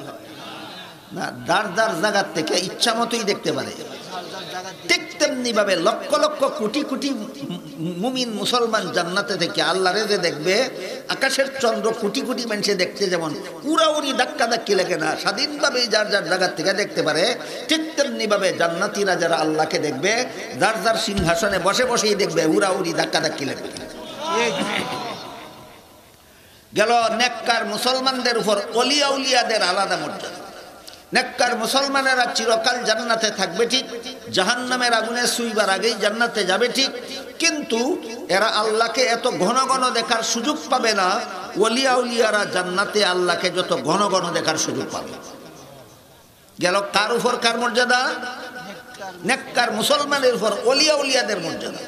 না, দাঁড় দাঁড় জায়গার থেকে ইচ্ছা মতোই দেখতে পারে। ঠিক তেমনি ভাবে লক্ষ লক্ষ কোটি কোটি মুমিন মুসলমান জান্নাতে থেকে আল্লাহরে যে দেখবে, আকাশের চন্দ্র কোটি কোটি মানুষে দেখতে যেমন উড়াউড়ি ধাক্কা ধাক্কি লাগে না, স্বাধীনভাবে যার যার জায়গা থেকে দেখতে পারে, ঠিক তেমনি ভাবে জান্নাতীরা যারা আল্লাহকে দেখবে যার যার সিংহাসনে বসে বসেই দেখবে, উড়াউড়ি ধাক্কা ধাক্কি লাগবে। গেল নেককার মুসলমানদের উপর ওলিয়া উলিয়াদের আলাদা মর্যাদা। নেককার মুসলমানেরা চিরকাল জান্নাতে থাকবে ঠিক, জাহান্নামের আগুনে ছুঁইবার আগেই জান্নাতে যাবে ঠিক, কিন্তু এরা আল্লাহকে এত ঘন ঘন দেখার সুযোগ পাবে না। ওলিয়া উলিয়ারা জান্নাতে আল্লাহকে যত ঘন ঘন দেখার সুযোগ পাবে। গেল কার উপর কার মর্যাদা? নেককার মুসলমানের উপর ওলিয়া উলিয়াদের মর্যাদা।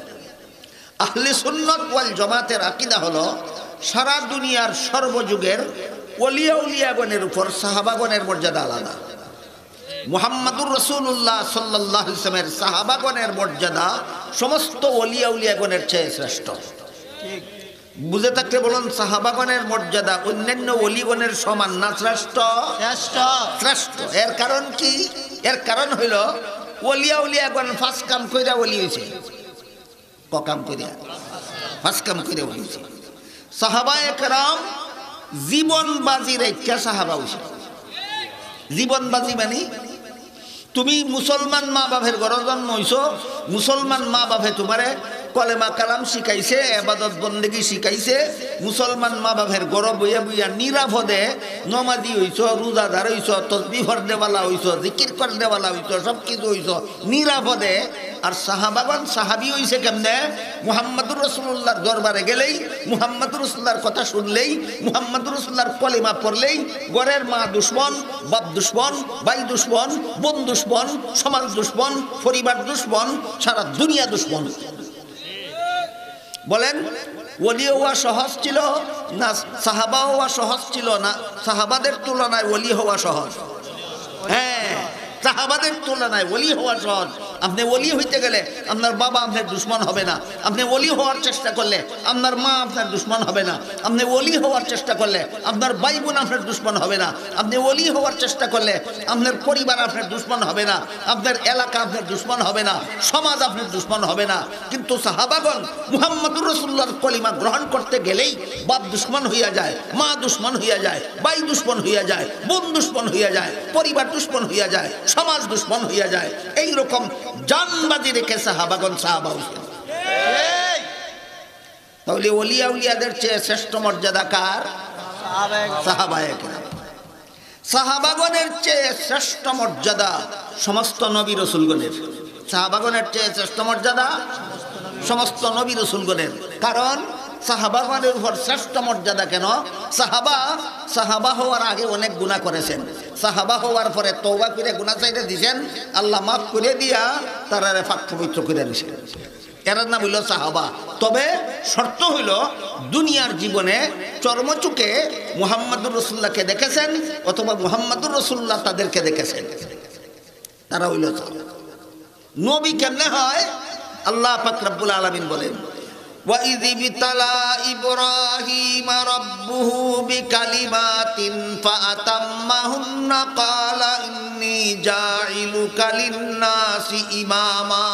আহলে সুন্নাত ওয়াল জামাতের আকীদা হলো সারা দুনিয়ার সর্বযুগের ওলিয়া উলিয়াগণের উপর সাহাবাগণের মর্যাদা আলাদা। মুহাম্মাদুর রাসূলুল্লাহ সাল্লাল্লাহু আলাইহি ওয়াসাল্লামের সাহাবাগণের মর্যাদা সমস্ত ওলিয়া উলিয়াগণের চেয়ে শ্রেষ্ঠ। ঠিক। বুঝে থাকলে বলুন, সাহাবাগণের মর্যাদা অন্যান্য ওলিগণের সমান না শ্রেষ্ঠ? শ্রেষ্ঠ। শ্রেষ্ঠ। এর কারণ কি? এর কারণ হইল ওলিয়া উলিয়াগণ ফার্স্ট কাম কইরা ওলি হইছে, কাম কইরা ফার্স্ট কাম কইরা ওলি হইছে। সাহাবায়ে কেরাম জীবন বাজি রেখা সাহাবা হইছে। জীবন বাজি মানে তুমি মুসলমান মা বাপের ঘরে জন্ম হইছো, মুসলমান মা বাপে তোমারে কলেমা কালাম শিখাইছে, ইবাদত বন্দেগী শিখাইছে, মুসলমান মা বাপের ঘরে বইয়া বইয়া নিরাপদে নমাজি হইছো, রোজাদার হইছো, তসবিহ পড়নেওয়ালা হইছো, জিকির করনেওয়ালা হইছো, সব কিছু হইছো নিরাপদে। আর সাহাবাগণ সাহাবি হইছে কেমনে? মুহাম্মাদুর রাসূলুল্লাহর দরবারে গেলেই, মুহাম্মাদুর রাসূলুল্লাহর কথা শুনলেই, মুহাম্মাদুর রাসূলুল্লাহর কলেমা পড়লেই ঘরের মা দুশমন, বাপ দুশমন, ভাই দুশমন, বোন দুশমন, সমাজ দুশমন, পরিবার দুশমন, সারা দুনিয়া দুশমন। বলেন ওলি হওয়া সহজ ছিল না সাহাবা হওয়া সহজ ছিল? না, সাহাবাদের তুলনায় ওলি হওয়া সহজ। হ্যাঁ, সাহাবাদের তুলনায় ওলি হওয়া সহজ। আপনি ওলি হইতে গেলে আপনার বাবা আপনার দুশ্মন হবে না। আপনি ওলি হওয়ার চেষ্টা করলে আপনার মা আপনার দুশ্মন হবে না। আপনি ওলি হওয়ার চেষ্টা করলে আপনার ভাই বোন আপনার দুশ্মন হবে না। আপনি ওলি হওয়ার চেষ্টা করলে আপনার পরিবার আপনার দুশ্মন হবে না, আপনার এলাকা আপনার দুশ্মন হবে না, সমাজ আপনার দুশ্মন হবে না। কিন্তু সাহাবাগণ মুহাম্মদুর রাসূলুল্লাহর কলিমা গ্রহণ করতে গেলেই বাপ দুশ্মন হইয়া যায়, মা দুশ্মন হইয়া যায়, ভাই দুশ্মন হইয়া যায়, বোন দুশ্মন হইয়া যায়, পরিবার দুশ্মন হইয়া যায়, সমাজ দুশ্মন হইয়া যায়। এই রকম জানবাজি রেখে সাহাবাগণ সাহাবা হইছেন। তাহলে ওলিয়া উলিয়াদের চেয়ে শ্রেষ্ঠ মর্যাদা কার? সাহাবায়ে কেরাম। সাহাবাগণের চেয়ে শ্রেষ্ঠ মর্যাদা সমস্ত নবী রাসূলগণের। সাহাবাগণের চেয়ে শ্রেষ্ঠ মর্যাদা সমস্ত নবী রাসূলগণের। কারণ সাহাবাগণের উপর শ্রেষ্ঠ মর্যাদা কেন? সাহাবা হওয়ার আগে অনেক গুনাহ করেছেন, সাহাবা হওয়ার পরে তওবা করে গুনাহ চাইতে দিয়েছেন, আল্লাহ মাফ করে দিয়া তারারে পাক পবিত্র করে দিয়েছেন। এর নাম হইল সাহাবা। তবে শর্ত হইল দুনিয়ার জীবনে চর্মচুকে মুহাম্মাদুর রাসূলুল্লাহকে দেখেছেন অথবা মুহাম্মাদুর রাসূলুল্লাহ তাদেরকে দেখেছেন, তারা হইল সাহাবা। নবী কেমনে হয়? আল্লাহ পাক রব্বুল আলামিন বলেন, وَإِذِ ابْتَلَى إِبْرَاهِيمَ رَبُّهُ بِكَلِمَاتٍ فَأَتَمَّهُنَّ قَالَ إِنِّي جَاعِلُكَ لِلنَّاسِ إِمَامًا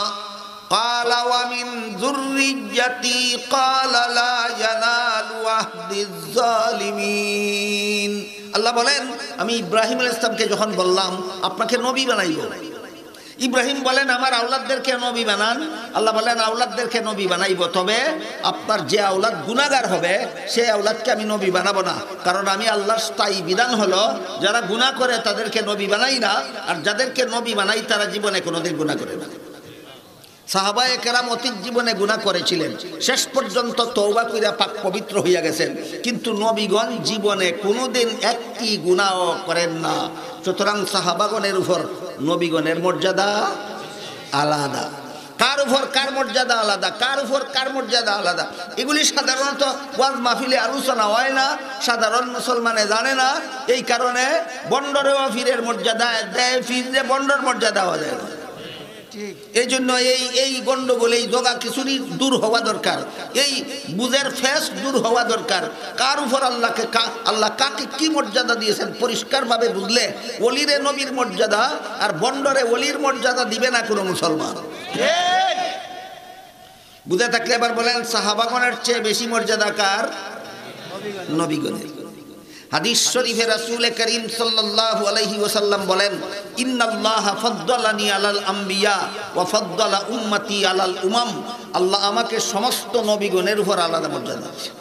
قَالَ وَمِنْ ذُرِّيَّتِي قَالَ لَا يَنَالُ عَهْدِ الظَّالِمِينَ। আল্লাহ বলেন, আমি ইব্রাহিম আলাইহিস সালামকে যখন বললাম আপনাকে নবী বানাইব, ইব্রাহিম বলেন আমার আওলাদদেরকে নবী বানান। আল্লাহ বলেন আওলাদদেরকে নবী বানাইব, তবে আপনার যে আওলাদ গুনাহগার হবে সেই আওলাদকে আমি নবী বানাবো না। কারণ আমি আল্লাহর স্থায়ী বিধান হলো যারা গুনাহ করে তাদেরকে নবী বানাই না, আর যাদেরকে নবী বানাই তারা জীবনে কোনোদিন গুনাহ করে না। সাহাবায়ে কেরাম অতীত জীবনে গুনাহ করেছিলেন, শেষ পর্যন্ত তওবা কইরা পাক পবিত্র হইয়া গেছেন, কিন্তু নবীগণ জীবনে কোনোদিন একটি গুনাহ করেন না। সুতরাং সাহাবাগণের উপর নবীগণের মর্যাদা আলাদা। কার উপর কার মর্যাদা আলাদা, কার উপর কার মর্যাদা আলাদা, এগুলি সাধারণত ওয়াজ মাহফিলে আলোচনা হয় না, সাধারণ মুসলমানে জানে না। এই কারণে বন্ডরেও ফিরের মর্যাদা দেয়, ফিরে বন্ডর মর্যাদা দেয় না। ঠিক এই জন্য এই গন্ডগোল, এই জগা খিচুড়ি দূর হওয়া দরকার, এই বুঝের ফেস দূর হওয়া দরকার। কার উপর আল্লাহ কাকে কি মর্যাদা দিয়েছেন পরিষ্কারভাবে বুঝলে ওলিরে নবীর মর্যাদা আর বন্ডরে ওলির মর্যাদা দিবে না কোনো মুসলমান। বুঝে থাকলে এবার বলেন সাহাবাগণের চেয়ে বেশি মর্যাদা কার? নবীগণের। হাদিস শরীফে রাসূল করিম সাল্লাল্লাহু আলাইহি ওয়াসাল্লাম বলেন, ইন্নাল্লাহা ফাদ্দালানি আলাল আম্বিয়া ওয়া ফাদ্দালা উম্মতি আলাল উমাম। আল্লাহ আমাকে সমস্ত নবীগণের উপর আলাদা মর্যাদা দিয়েছেন।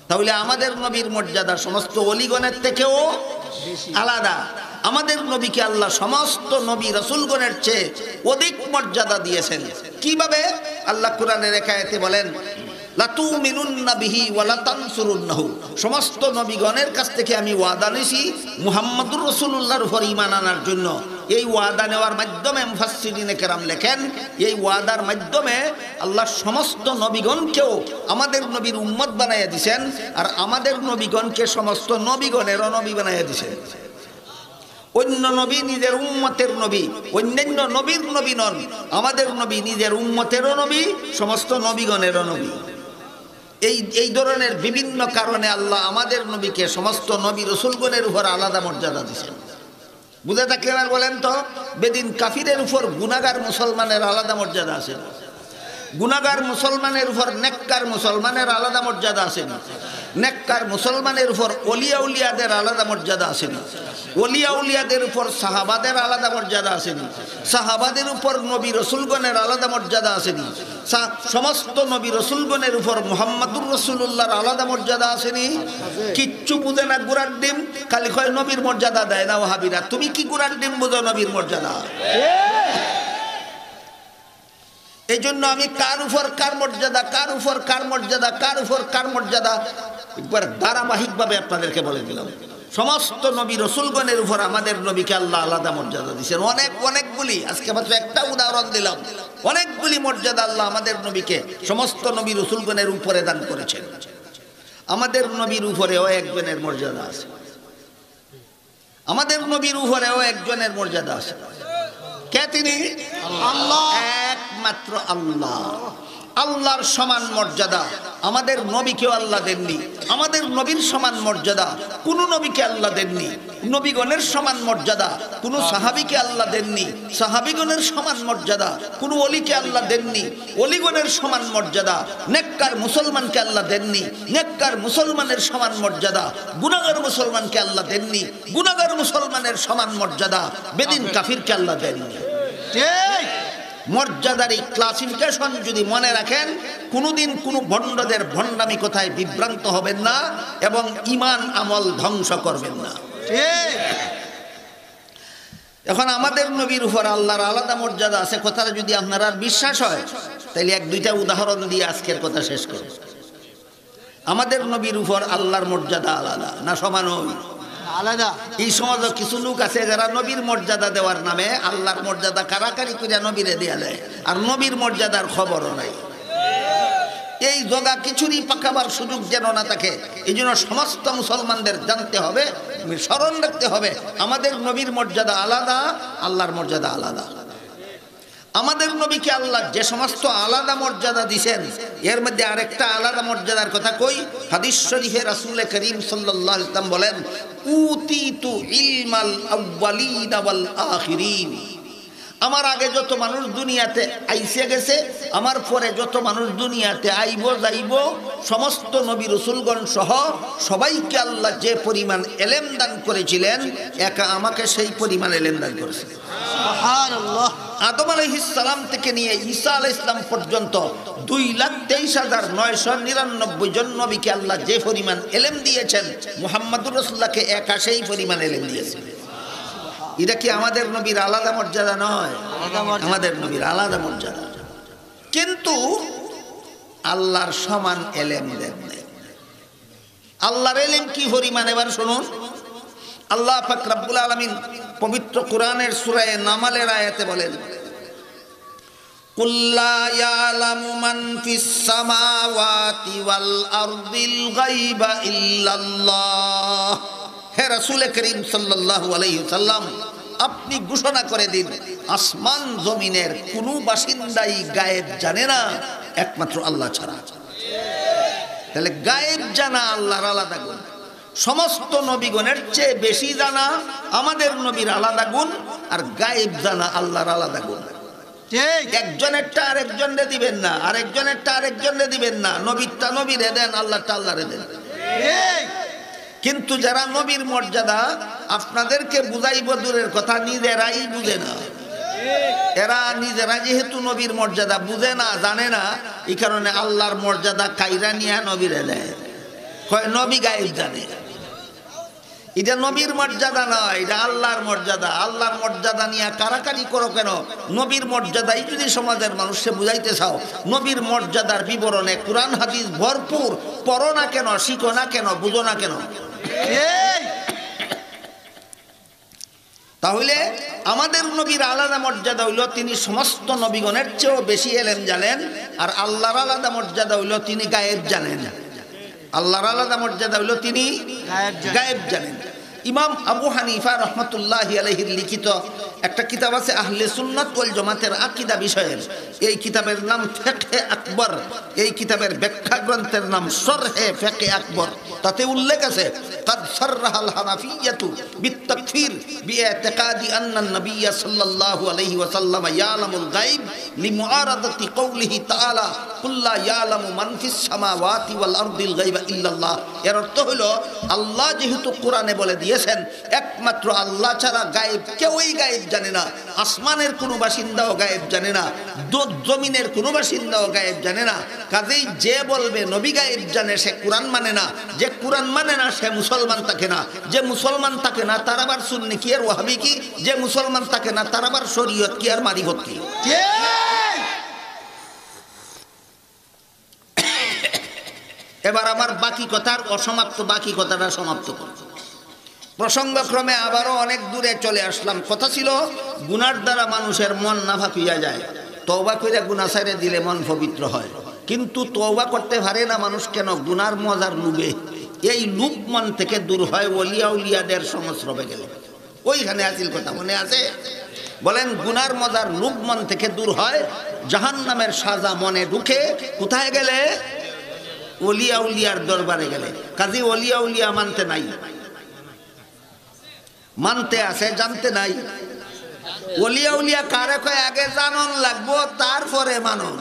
তাহলে আমাদের নবীর মর্যাদা সমস্ত ওলিগণের থেকেও আলাদা। আমাদের নবীকে আল্লাহ সমস্ত নবী রাসূলগণের চেয়ে অধিক মর্যাদা দিয়েছেন। কিভাবে? আল্লাহ কোরআনের এক আয়াতে বলেন, লাতুমিনুন্না বিহি ওয়া লাতানসুরুন্নাহু। সমস্ত নবীগণের কাছ থেকে আমি ওয়াদা নিয়েছি মুহাম্মদুর রাসূলুল্লাহর উপর ঈমান আনার জন্য। এই ওয়াদা নেওয়ার মাধ্যমে মুফাসসিরিনে কেরাম লেখেন, এই ওয়াদার মাধ্যমে আল্লাহ সমস্ত নবীগণকেও আমাদের নবীর উম্মত বানাইয়া দিয়েছেন, আর আমাদের নবীগণকে সমস্ত নবীগণেরও নবী বানাইয়া দিয়েছেন। অন্য নবী নিজের উম্মতের নবী, অন্যান্য নবীর নবী নন। আমাদের নবী নিজের উম্মতেরও নবী, সমস্ত নবীগণেরও নবী। এই ধরনের বিভিন্ন কারণে আল্লাহ আমাদের নবীকে সমস্ত নবী রাসূলগণের উপর আলাদা মর্যাদা দিয়েছেন। বুঝে থাকলে এবার বলেন তো, বেদিন কাফিরের উপর গুনাহগার মুসলমানের আলাদা মর্যাদা আছে? গুনাহগার মুসলমানের উপর নেককার মুসলমানের আলাদা মর্যাদা আছে না? নেককার মুসলমানের উপর ওলিয়া উলিয়াদের আলাদা মর্যাদা আছে না? ওলিয়া উলিয়াদের উপর সাহাবাদের আলাদা মর্যাদা আছে না? সাহাবাদের উপর নবী রাসূলগণের আলাদা মর্যাদা আছে না? সমস্ত নবী রাসূলগণের উপর মুহাম্মদুর রাসূলুল্লাহর আলাদা মর্যাদা আছে না? কিচ্ছু বুঝে না গুড়ার ডিম, খালি কয় নবীর মর্যাদা দেয় না ওয়াহাবিরা। তুমি কি গুড়ার ডিম বুঝো নবীর মর্যাদা? এই জন্য আমি কার উপর কার মর্যাদা, কার উপর কার মর্যাদা, কার উপর কার মর্যাদা একবার ধারাবাহিকভাবে আপনাদেরকে বলে দিলাম। সমস্ত নবী রাসূলগণের উপর আমাদের নবীকে আল্লাহ আলাদা মর্যাদা দিয়েছেন। অনেকগুলি, আজকে মাত্র একটা উদাহরণ দিলাম, অনেকগুলি মর্যাদা আল্লাহ আমাদের নবীকে সমস্ত নবী রাসূলগণের উপরে দান করেছেন। আমাদের নবীর উপরেও একজনের মর্যাদা আছে, আমাদের নবীর উপরেও একজনের মর্যাদা আছে। কে তিনি? আল্লাহ, একমাত্র আল্লাহ। আল্লাহর সমান মর্যাদা আমাদের নবীকেও আল্লাহ দেননি। আমাদের নবীর সমান মর্যাদা কোন নবীকে আল্লাহ দেননি। নবীগণের সমান মর্যাদা কোন সাহাবীকে আল্লাহ দেননি। সাহাবীগণের সমান মর্যাদা কোন ওলিকে আল্লাহ দেননি। ওলিগণের সমান মর্যাদা নেককার মুসলমানকে আল্লাহ দেননি। নেককার মুসলমানের সমান মর্যাদা গুনাহগার মুসলমানকে আল্লাহ দেননি। গুনাহগার মুসলমানের সমান মর্যাদা বেদিন কাফিরকে আল্লাহ দেননি। ঠিক মর্যাদার এই ক্লাসিফিকেশন যদি মনে রাখেন, কোনোদিন কোনো ভণ্ডদের ভণ্ডামি কথায় বিভ্রান্ত হবেন না এবং ঈমান আমল ধ্বংস করবেন না। এখন আমাদের নবীর উপর আল্লাহর আলাদা মর্যাদা আছে কথাটা যদি আপনারা বিশ্বাস হয়, তাহলে এক দুইটা উদাহরণ দিয়ে আজকের কথা শেষ করব। আমাদের নবীর উপর আল্লাহর মর্যাদা আলাদা না সমান? আলাদা। এই সমাজে কিছু লোক আছে যারা নবীর মর্যাদা দেওয়ার নামে আল্লাহর মর্যাদা কারাকারি করে নবীরে দেয়া দেয়, আর নবীর মর্যাদার খবরও নাই। এই জগা কিছুরই পাকাবার সুযোগ যেন না থাকে। এই জন্য সমস্ত মুসলমানদের জানতে হবে, স্মরণ রাখতে হবে, আমাদের নবীর মর্যাদা আলাদা, আল্লাহর মর্যাদা আলাদা। আমাদের নবীকে আল্লাহ যে সমস্ত আলাদা মর্যাদা দিয়েছেন, এর মধ্যে আরেকটা আলাদা মর্যাদার কথা কই। হাদিস শরীফে রাসূল করিম সাল্লাল্লাহু আলাইহি ওয়াসাল্লাম বলেন, উতিতু ইলমাল আউয়ালিন ওয়াল আখিরিন। আমার আগে যত মানুষ দুনিয়াতে আইসে গেছে, আমার পরে যত মানুষ দুনিয়াতে আইব যাইব, সমস্ত নবী রাসূলগণ সহ সবাইকে আল্লাহ যে পরিমাণ ইলম দান করেছিলেন, একা আমাকে সেই পরিমাণ ইলম দান করেছেন। সুবহানাল্লাহ। আদম আলাইহিস সালাম থেকে নিয়ে ঈসা আলাইহিস সালাম পর্যন্ত 2,23,999 জন নবীকে আল্লাহ যে পরিমাণ ইলম দিয়েছেন, মুহাম্মদুর রাসূলুল্লাহকে একা সেই পরিমাণ ইলম দিয়েছেন। এটা কি আমাদের নবীর আলাদা মর্যাদা নয়? আমাদের নবীর আলাদা মর্যাদা, কিন্তু আল্লাহর সমান ইলম দেন নাই। আল্লাহর ইলম কি পরিমাণ এবার শুনুন। আল্লাহ পাক রব্বুল আলামিন পবিত্র কোরআনের সূরা নামালের আয়াতে বলেন, কুল লা ইয়ালামু মান ফিস সামাওয়াতি ওয়াল আরদিল গায়বা ইল্লাল্লাহ। হে রাসূল করিম সাল্লাল্লাহু আলাইহি ওয়াসাল্লাম, আপনি ঘোষণা করে দিন আসমান জমিনের কোনো বাসিন্দাই গায়েব জানে না একমাত্র আল্লাহ ছাড়া। তাহলে গায়েব জানা আল্লাহর আলাদা গুণ। সমস্ত নবীগণের চেয়ে বেশি জানা আমাদের নবীর আলাদা গুণ, আর গায়েব জানা আল্লাহর আলাদা গুণ। একজনেরটা আরেকজনে দিবেন না, আরেকজনেরটা আরেকজনে দিবেন না। নবীরটা নবীরে দেন, আল্লাহটা আল্লাহরে দেন। কিন্তু যারা নবীর মর্যাদা আপনাদেরকে বুঝাইব দূরের কথা, নিজেরাই বুঝে না। এরা নিজেরা যেহেতু নবীর মর্যাদা বুঝে না, জানে না, এই কারণে আল্লাহর মর্যাদা কাইরা নিয়ে নবীরে দেয়, কয় নবী গায়েব জানে। এটা নবীর মর্যাদা নয়, এটা আল্লাহর মর্যাদা। আল্লাহর মর্যাদা নিয়ে কারাকারি করো কেন? নবীর মর্যাদাই যদি সমাজের মানুষকে বুঝাইতে চাও, নবীর মর্যাদার বিবরণে কোরআন হাদিস ভরপুর, পড়ো না কেন, শিখো না কেন, বুঝো না কেন? তাহলে আমাদের নবীর আলাদা মর্যাদা হইল তিনি সমস্ত নবীগণের চেয়েও বেশি এলেম জানেন, আর আল্লাহর আলাদা মর্যাদা হইল তিনি গায়েব জানেন। আল্লাহর আলাদা মর্যাদা হইল তিনি গায়েব জানেন। ইমাম আবু হানিফা রহমতুল্লাহি আলাইহির লিখিত একটা কিতাব আছে আহলে সুন্নাত ওয়াল জামাতের আকীদা বিষয়ের। এই কিতাবের নাম ফিকহে আকবর। এই কিতাবের ব্যাখ্যা গ্রন্থের নাম শরহে ফিকহে আকবর। তাতে উল্লেখ আছে قد صرح الحنفية بالتكفير باعتقاد أن النبي صلى الله عليه وسلم يعلم الغيب لمعارضة قوله تعالى قل لا يعلم من في السماوات والأرض الغيب إلا الله। এর অর্থ হলো আল্লাহ যেহেতু কোরআনে বলে দিয়েছেন একমাত্র আল্লাহ ছাড়া গায়েব কেউই গায়েব জানে না। আসমানের কোনো বাসিন্দাও গায়েব জানে না, জমিনের কোনো বাসিন্দাও গায়েব জানে না। কাজেই যে বলবে নবী গায়েব জানে সে কোরআন মানে না, যে কোরআন মানে না সে মুসলমান থাকে না, যে মুসলমান থাকে না তার আবার সুন্নি কি আর ওয়াহাবি কি, যে মুসলমান থাকে না তার আবার শরীয়ত কি আর মারিফত কি। এবার আমার বাকি কথার অসমাপ্ত বাকি কথাটা সমাপ্ত করব। প্রসঙ্গক্রমে আবারও অনেক দূরে চলে আসলাম। কথা ছিল গুনার দ্বারা মানুষের মন নাফাক হইয়া যায়, তওবা করে গুনাহ ছেড়ে দিলে মন পবিত্র হয়। কিন্তু তওবা করতে পারে না মানুষ কেন? গুনার মজার লুবে। এই লুপ মন থেকে দূর হয় ওলিয়া উলিয়াদের সংস্রবে গেলে। ওইখানে আসিল কথা মনে আছে? বলেন গুনার মজার লুপ মন থেকে দূর হয়, জাহান্নামের সাজা মনে ঢুকে কোথায় গেলে? ওলিয়া উলিয়ার দরবারে গেলে। কাজী ওলিয়া উলিয়া মানতে নাই, মানতে আছে জানতে নাই। ওলিয়া উলিয়া কারে কয় আগে জানন লাগবো তারপরে মানন।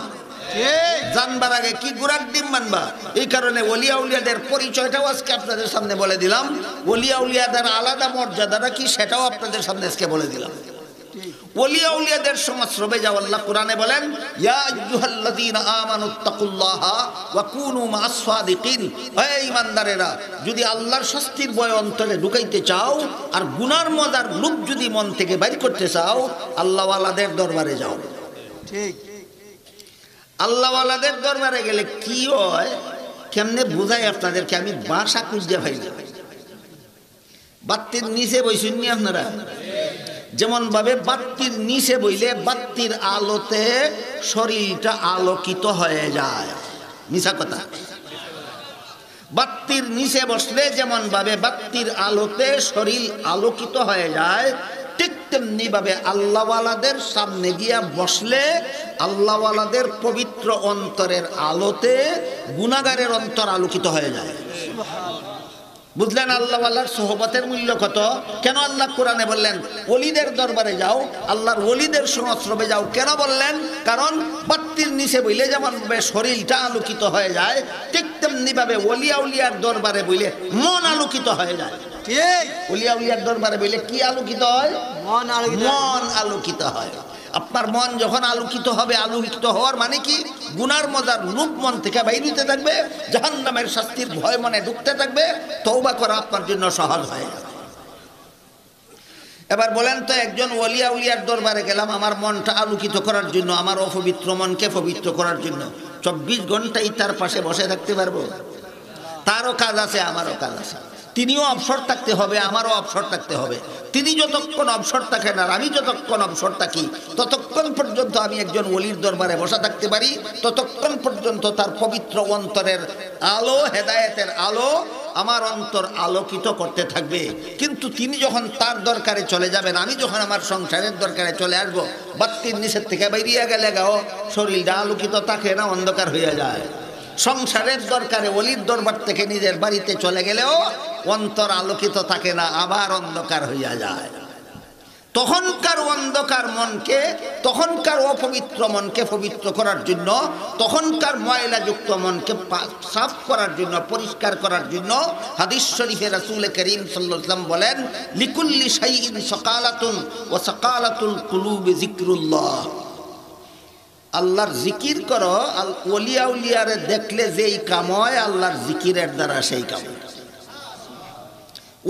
জানবার আগে কি গুড়ার ডিম মানবা? এই কারণে ওলিয়া উলিয়াদের পরিচয়টাও আজকে আপনাদের সামনে বলে দিলাম। ওলিয়া উলিয়াদের আলাদা মর্যাদাটা কি সেটাও আপনাদের সামনে আজকে বলে দিলাম। ওলিয়া উলিয়াদের সংস্রবে যাও আল্লাহ কোরআনে বলেন ইয়া আইয়ুহাল্লাযীনা আমানুত্তাকুল্লাহা ওয়া কুনু মা'আস সাদিকিন। হে ঈমানদারেরা, যদি আল্লাহর শাস্তির ভয় অন্তরে ঢুকাইতে চাও আর গুনার মজার লুপ যদি মন থেকে বাইর করতে চাও, আল্লাহওয়ালাদের দরবারে যাও। ঠিক। আল্লাহওয়ালাদের দরবারে গেলে কি হয় কেমনে বুঝাই আপনাদেরকে? আমি ভাষা খুঁজতে পাই না। বাত্তির নিচে বইছেন নি আপনারা? যেমন ভাবে বাত্তির নিচে বইলে বাত্তির আলোতে শরীরটা আলোকিত হয়ে যায়। মিছা কথা। বাত্তির নিচে বসলে যেমন ভাবে বাত্তির আলোতে শরীর আলোকিত হয়ে যায়, ঠিক তেমনি ভাবে আল্লাহওয়ালাদের সামনে গিয়া বসলে আল্লাহওয়ালাদের পবিত্র অন্তরের আলোতে গুনাহগারের অন্তর আলোকিত হয়ে যায়। বুঝলেন আল্লাহওয়ালার সোহবতের মূল্য কত? কেন আল্লাহ কোরআনে বললেন ওলিদের দরবারে যাও, আল্লাহর ওলিদের সংস্রবে যাও? কেন বললেন? কারণ বাত্তির নিচে বইলে যেমন শরীরটা আলোকিত হয়ে যায়, ঠিক তেমনি ভাবে ওলিয়া উলিয়ার দরবারে বইলে মন আলোকিত হয়ে যায়। ঠিক। ওলিয়া উলিয়ার দরবারে বইলে কি আলোকিত হয়? মন আলোকিত হয়। আপনার মন যখন আলোকিত হবে, আলোকিত হওয়ার মানে কি? গুনার মজার লুপ মন থেকে বাইর হইতে থাকবে, জাহান্নামের শাস্তির ভয় মনে ঢুকতে থাকবে, তওবা করা আপনার জন্য সহজ হয়ে যাবে। এবার বলেন তো, একজন ওলিয়া উলিয়ার দরবারে গেলাম আমার মনটা আলোকিত করার জন্য, আমার অপবিত্র মনকে পবিত্র করার জন্য, 24 ঘন্টাই তার পাশে বসে থাকতে পারবো? তারও কাজ আছে, আমারও কাজ আছে। তিনিও অবসর থাকতে হবে, আমারও অবসর থাকতে হবে। তিনি যতক্ষণ অবসর থাকেন আর আমি যতক্ষণ অবসর থাকি, ততক্ষণ পর্যন্ত আমি একজন ওলির দরবারে বসা থাকতে পারি, ততক্ষণ পর্যন্ত তার পবিত্র অন্তরের আলো, হেদায়েতের আলো আমার অন্তর আলোকিত করতে থাকবে। কিন্তু তিনি যখন তার দরকারে চলে যাবেন, আমি যখন আমার সংসারের দরকারে চলে আসবো, বাত্তির নিচের থেকে বেরিয়ে গেলে গাও শরীরটা আলোকিত থাকে না, অন্ধকার হয়ে যায়। সংসারের দরকারে ওলির দরবার থেকে নিজের বাড়িতে চলে গেলেও অন্তর আলোকিত থাকে না, আবার অন্ধকার হইয়া যায়। তখনকার অন্ধকার মনকে, তখনকার অপবিত্র মনকে পবিত্র করার জন্য, তখনকার ময়লাযুক্ত মনকে সাফ করার জন্য, পরিষ্কার করার জন্য হাদিস শরীফে রাসূল করিম সাল্লাল্লাহু আলাইহি ওয়াসাল্লাম বলেন, লিকুল্লি শাইইন সাকালাতুন ওয়া সাকালাতুল কুলুবি যিকরুল্লাহ। আল্লাহর জিকির করো, ওলিয়া উলিয়ারে দেখলে যেই কাম হয় আল্লাহর জিকিরের দ্বারা সেই কাম।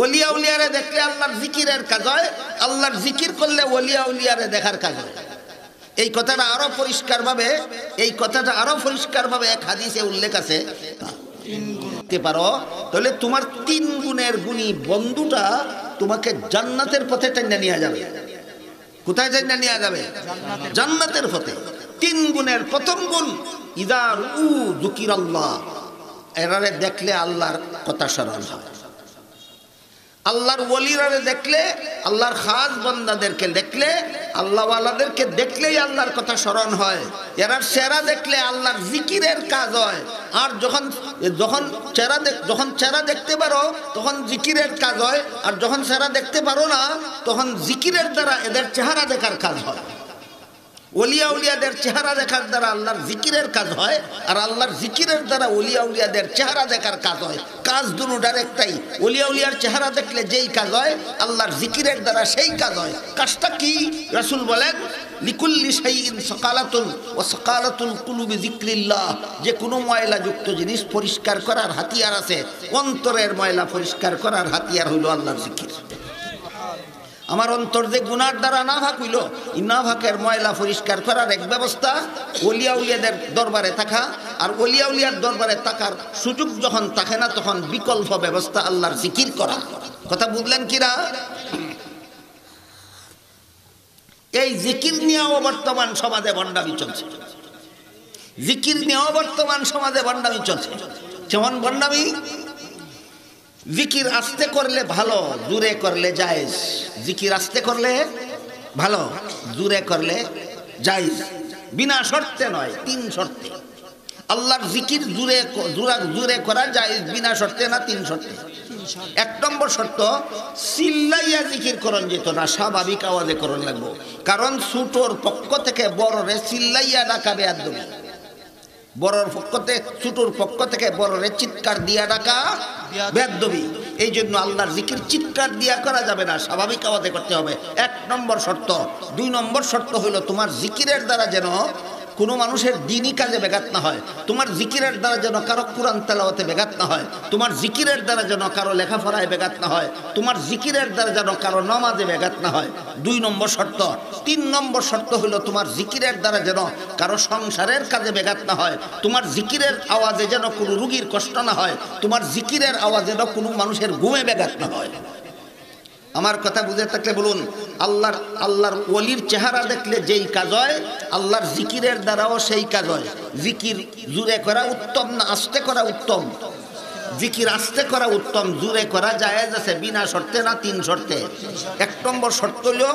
ওলিয়া উলিয়ারে দেখলে আল্লাহর জিকিরের কাজ হয়, আল্লাহর জিকির করলে ওলিয়া উলিয়ারে দেখার কাজ হয়। এই কথাটা আরো পরিষ্কারভাবে, এই কথাটা আরো পরিষ্কারভাবে এক হাদিসে উল্লেখ আছে। পারো তাহলে তোমার 3 গুণের গুণী বন্ধুটা তোমাকে জান্নাতের পথে টেনে নিয়ে যাবে। কোথায় টেনে নিয়ে যাবে? জান্নাতের পথে। 3 গুণের প্রথম গুণ, ইদার উ যুকিরাল্লাহ, এরারে দেখলে আল্লাহর কথা স্মরণ হয়। আল্লাহর ওলিরারে দেখলে, আল্লাহর খাস বান্দাদেরকে দেখলে, আল্লাহওয়ালাদেরকে দেখলেই আল্লাহর কথা স্মরণ হয়। এরা চেহারা দেখলে আল্লাহর জিকিরের কাজ হয়। আর যখন চেহারা দেখতে পারো তখন জিকিরের কাজ হয়, আর যখন চেহারা দেখতে পারো না তখন জিকিরের দ্বারা এদের চেহারা দেখার কাজ হয়। ওলিয়া উলিয়াদের চেহারা দেখার দ্বারা আল্লাহর জিকিরের কাজ হয়, আর আল্লাহর জিকিরের দ্বারা ওলিয়া উলিয়াদের চেহারা দেখার কাজ হয়। কাজ দুটোটার একটাই। ওলিয়া উলিয়ার চেহারা দেখলে যেই কাজ হয়, আল্লাহর জিকিরের দ্বারা সেই কাজ হয়। কাজটা কি? রাসূল বলেন, লিকুল্লি শাইইন সাকালাতুন ওয়া সাকালাতুল কুলুবি যিকরিল্লাহ। যে কোনো ময়লাযুক্ত জিনিস পরিষ্কার করার হাতিয়ার আছে, অন্তরের ময়লা পরিষ্কার করার হাতিয়ার হইল আল্লাহর জিকির। আমার অন্তর যে গুনার দ্বারা নাভাক হইল, এই নাভাকের ময়লা পরিষ্কার করার এক ব্যবস্থা ওলিয়া উলিয়াদের দরবারে থাকা। আর ওলিয়া উলিয়ার দরবারে থাকার সুযোগ যখন থাকে না, তখন বিকল্প ব্যবস্থা আল্লাহর জিকির করা। কথা বুঝলেন কিনা? এই জিকির নিয়েও বর্তমান সমাজে ভণ্ডামি চলছে। জিকির নিয়েও বর্তমান সমাজে ভণ্ডামি চলছে। যেমন ভণ্ডামি, জিকির আস্তে করলে ভালো, জোরে করলে জায়েজ। জিকির আস্তে করলে ভালো, জোরে করলে জায়েজ। বিনা শর্তে নয়, 3 শর্তে। আল্লাহর জিকির জোরে করা জায়েজ, বিনা শর্তে না, 3 শর্তে। 1 নম্বর শর্ত, চিল্লাইয়া জিকির করন যেত না, স্বাভাবিক আওয়াজে করন লাগবো। কারণ ছোটর পক্ষ থেকে বড়রে চিল্লাইয়া ডাকা বেয়াদবি। বড়র পক্ষ থেকে, ছোটর পক্ষ থেকে বড়রে চিৎকার দিয়া ডাকা বেয়াদবি। এই জন্য আল্লাহর জিকির চিৎকার দিয়া করা যাবে না, স্বাভাবিক আওয়াজে করতে হবে। 1 নম্বর শর্ত। 2 নম্বর শর্ত হইল, তোমার জিকিরের দ্বারা যেন কোনো মানুষের দ্বীনি কাজে ব্যাঘাত না হয়। তোমার জিকিরের দ্বারা যেন কারো কোরআন তেলাওয়াতে ব্যাঘাত না হয়। তোমার জিকিরের দ্বারা যেন কারো লেখাপড়ায় ব্যাঘাত না হয়। তোমার জিকিরের দ্বারা যেন কারো নামাজে ব্যাঘাত না হয়। 2 নম্বর শর্ত। 3 নম্বর শর্ত হলো, তোমার জিকিরের দ্বারা যেন কারো সংসারের কাজে ব্যাঘাত না হয়। তোমার জিকিরের আওয়াজে যেন কোনো রোগীর কষ্ট না হয়। তোমার জিকিরের আওয়াজে যেন কোনো মানুষের ঘুমে ব্যাঘাত না হয়। আমার কথা বুঝে থাকলে বলুন, আল্লাহর ওলির চেহারা দেখলে যেই কাজ হয়, আল্লাহর জিকিরের দ্বারাও সেই কাজ হয়। জিকির জোরে করা উত্তম না আস্তে করা উত্তম? জিকির আস্তে করা উত্তম, জোরে করা জায়েজ আছে, বিনা শর্তে না, 3 শর্তে। 1 নম্বর শর্ত হলো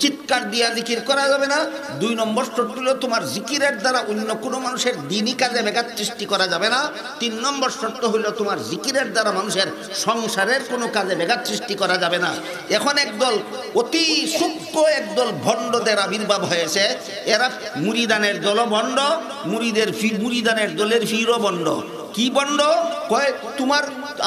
চিৎকার দিয়া জিকির করা যাবে না। 2 নম্বর শর্ত হলো তোমার জিকিরের দ্বারা অন্য কোনো মানুষের দ্বীনি কাজে ব্যাঘাত সৃষ্টি করা যাবে না। 3 নম্বর শর্ত হলো তোমার জিকিরের দ্বারা মানুষের সংসারের কোনো কাজে ব্যাঘাত সৃষ্টি করা যাবে না। এখন একদল অতি সূক্ষ্ম একদল ভণ্ডদের আবির্ভাব হয়েছে। এরা মুরিদানের দলও ভণ্ড, মুরিদানের দলের ফিরও ভণ্ড। কি বন্ড কয়,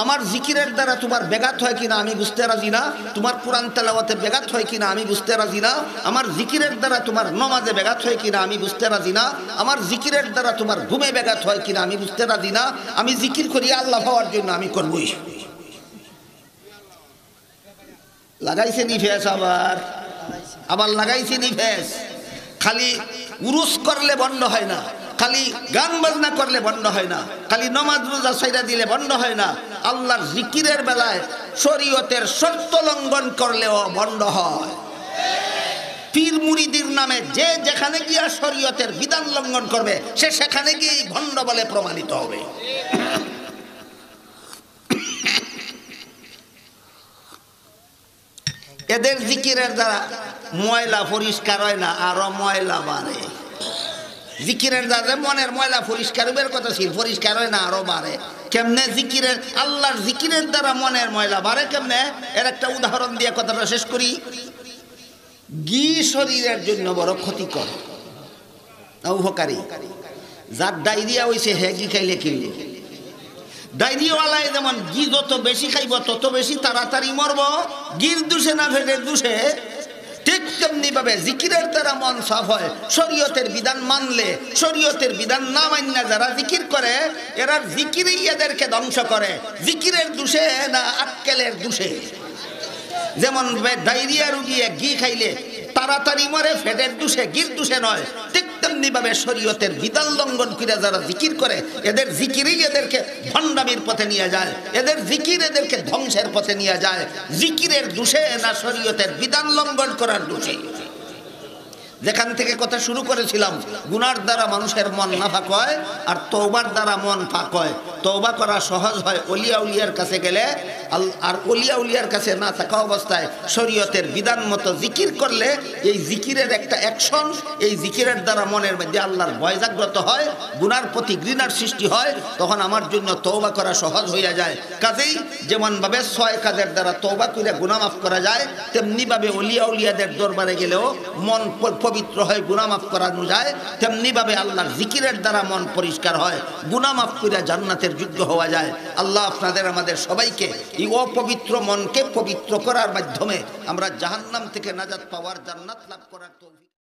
আমার জিকিরের দ্বারা তোমার ব্যাঘাত হয় কিনা আমি বুঝতে রাজি না। তোমার কোরআন তেলাওয়াতে ব্যাঘাত হয় কিনা আমি বুঝতে রাজি না। আমার জিকিরের দ্বারা তোমার নামাজে ব্যাঘাত হয় কিনা আমি বুঝতে রাজি না। আমার জিকিরের দ্বারা তোমার ঘুমে ব্যাঘাত হয় কিনা আমি বুঝতে রাজি না। আমি জিকির করি আল্লাহ পাওয়ার জন্য, আমি করবই। লাগাইছে নিফেস, আবার লাগাইছে নিফেস। খালি উরুস করলে বন্ধ হয় না, খালি গান বাজনা করলে বন্ধ হয় না, খালি নামাজ রোজা ছাইরা দিলে বন্ধ হয় না। আল্লাহর জিকিরের বেলায় শরীয়তের শর্ত লঙ্ঘন করলেও বন্ধ হয়। পীর মুরিদির নামে যে যেখানে গিয়া শরীয়তের বিধান লঙ্ঘন করবে, সে সেখানে গিয়েই ভণ্ড বলে প্রমাণিত হবে। এদের জিকিরের দ্বারা ময়লা পরিষ্কার হয় না, আরো ময়লা বাড়ে। জিকিরের দ্বারা মনের ময়লা পরিষ্কার হবার কথা ছিল, পরিষ্কার হয় না, আরো বাড়ে। কেমনে জিকিরের, আল্লাহর জিকিরের দ্বারা মনের ময়লা বাড়ে কেমনে? এর একটা উদাহরণ দিয়ে কথাটা শেষ করি। ঘি শরীরের জন্য বড় ক্ষতিকর, উপকারী। যার ডায়রিয়া হয়েছে হে ঘি খাইলে কি হইব? ডায়রিয়াওয়ালায় যেমন ঘি যত বেশি খাইব তত বেশি তাড়াতাড়ি মরব, ঘির দুষে না ফেটের দুষে। ঠিক তেমনি ভাবে জিকিরের দ্বারা মন সাফ হয়। শরীয়তের বিধান মানলে, শরীয়তের বিধান না মানলে যারা জিকির করে, এরা জিকিরই এদেরকে ধ্বংস করে। জিকিরের দুষে না আক্কেলের দুষে। যেমন ডায়রিয়া রুগী ঘি খাইলে তাড়াতাড়ি মরে, ফেটের দুষে, ঘির দুষে নয়। ঠিক তেমনি ভাবে শরীয়তের বিধান লঙ্ঘন করে যারা জিকির করে, এদের জিকিরই এদেরকে ভণ্ডামির পথে নিয়ে যায়, এদের জিকির এদেরকে ধ্বংসের পথে নিয়ে যায়। জিকিরের দুষে না শরীয়তের বিধান লঙ্ঘন করার দুষে। যেখান থেকে কথা শুরু করেছিলাম, গুনার দ্বারা মানুষের মন নাফাক হয় আর তওবার দ্বারা মন পাক হয়। তওবা করা সহজ হয় ওলিয়া উলিয়ার কাছে গেলে, আর ওলিয়া উলিয়ার কাছে না থাকা অবস্থায় শরীয়তের বিধান মতো জিকির করলে এই জিকিরের একটা অ্যাকশন, এই জিকিরের দ্বারা মনের মধ্যে আল্লাহর ভয় জাগ্রত হয়, গুনার প্রতি ঘৃণার সৃষ্টি হয়। তখন আমার জন্য তওবা করা সহজ হইয়া যায়। কাজেই যেমনভাবে 6 কাজের দ্বারা তওবা করে গুনাহ মাফ করা যায়, তেমনিভাবে ওলিয়া উলিয়াদের দরবারে গেলেও মন পবিত্র হয়, গুনাহ মাফ করানো যায়। তেমনিভাবে আল্লাহর জিকিরের দ্বারা মন পরিষ্কার হয়, গুনাহ মাফ করে জান্নাতের যোগ্য হওয়া যায়। আল্লাহ আপনাদের আমাদের সবাইকে এই অপবিত্র মনকে পবিত্র করার মাধ্যমে আমরা জাহান্নাম থেকে নাজাত পাওয়ার, জান্নাত লাভ করার তৌফিক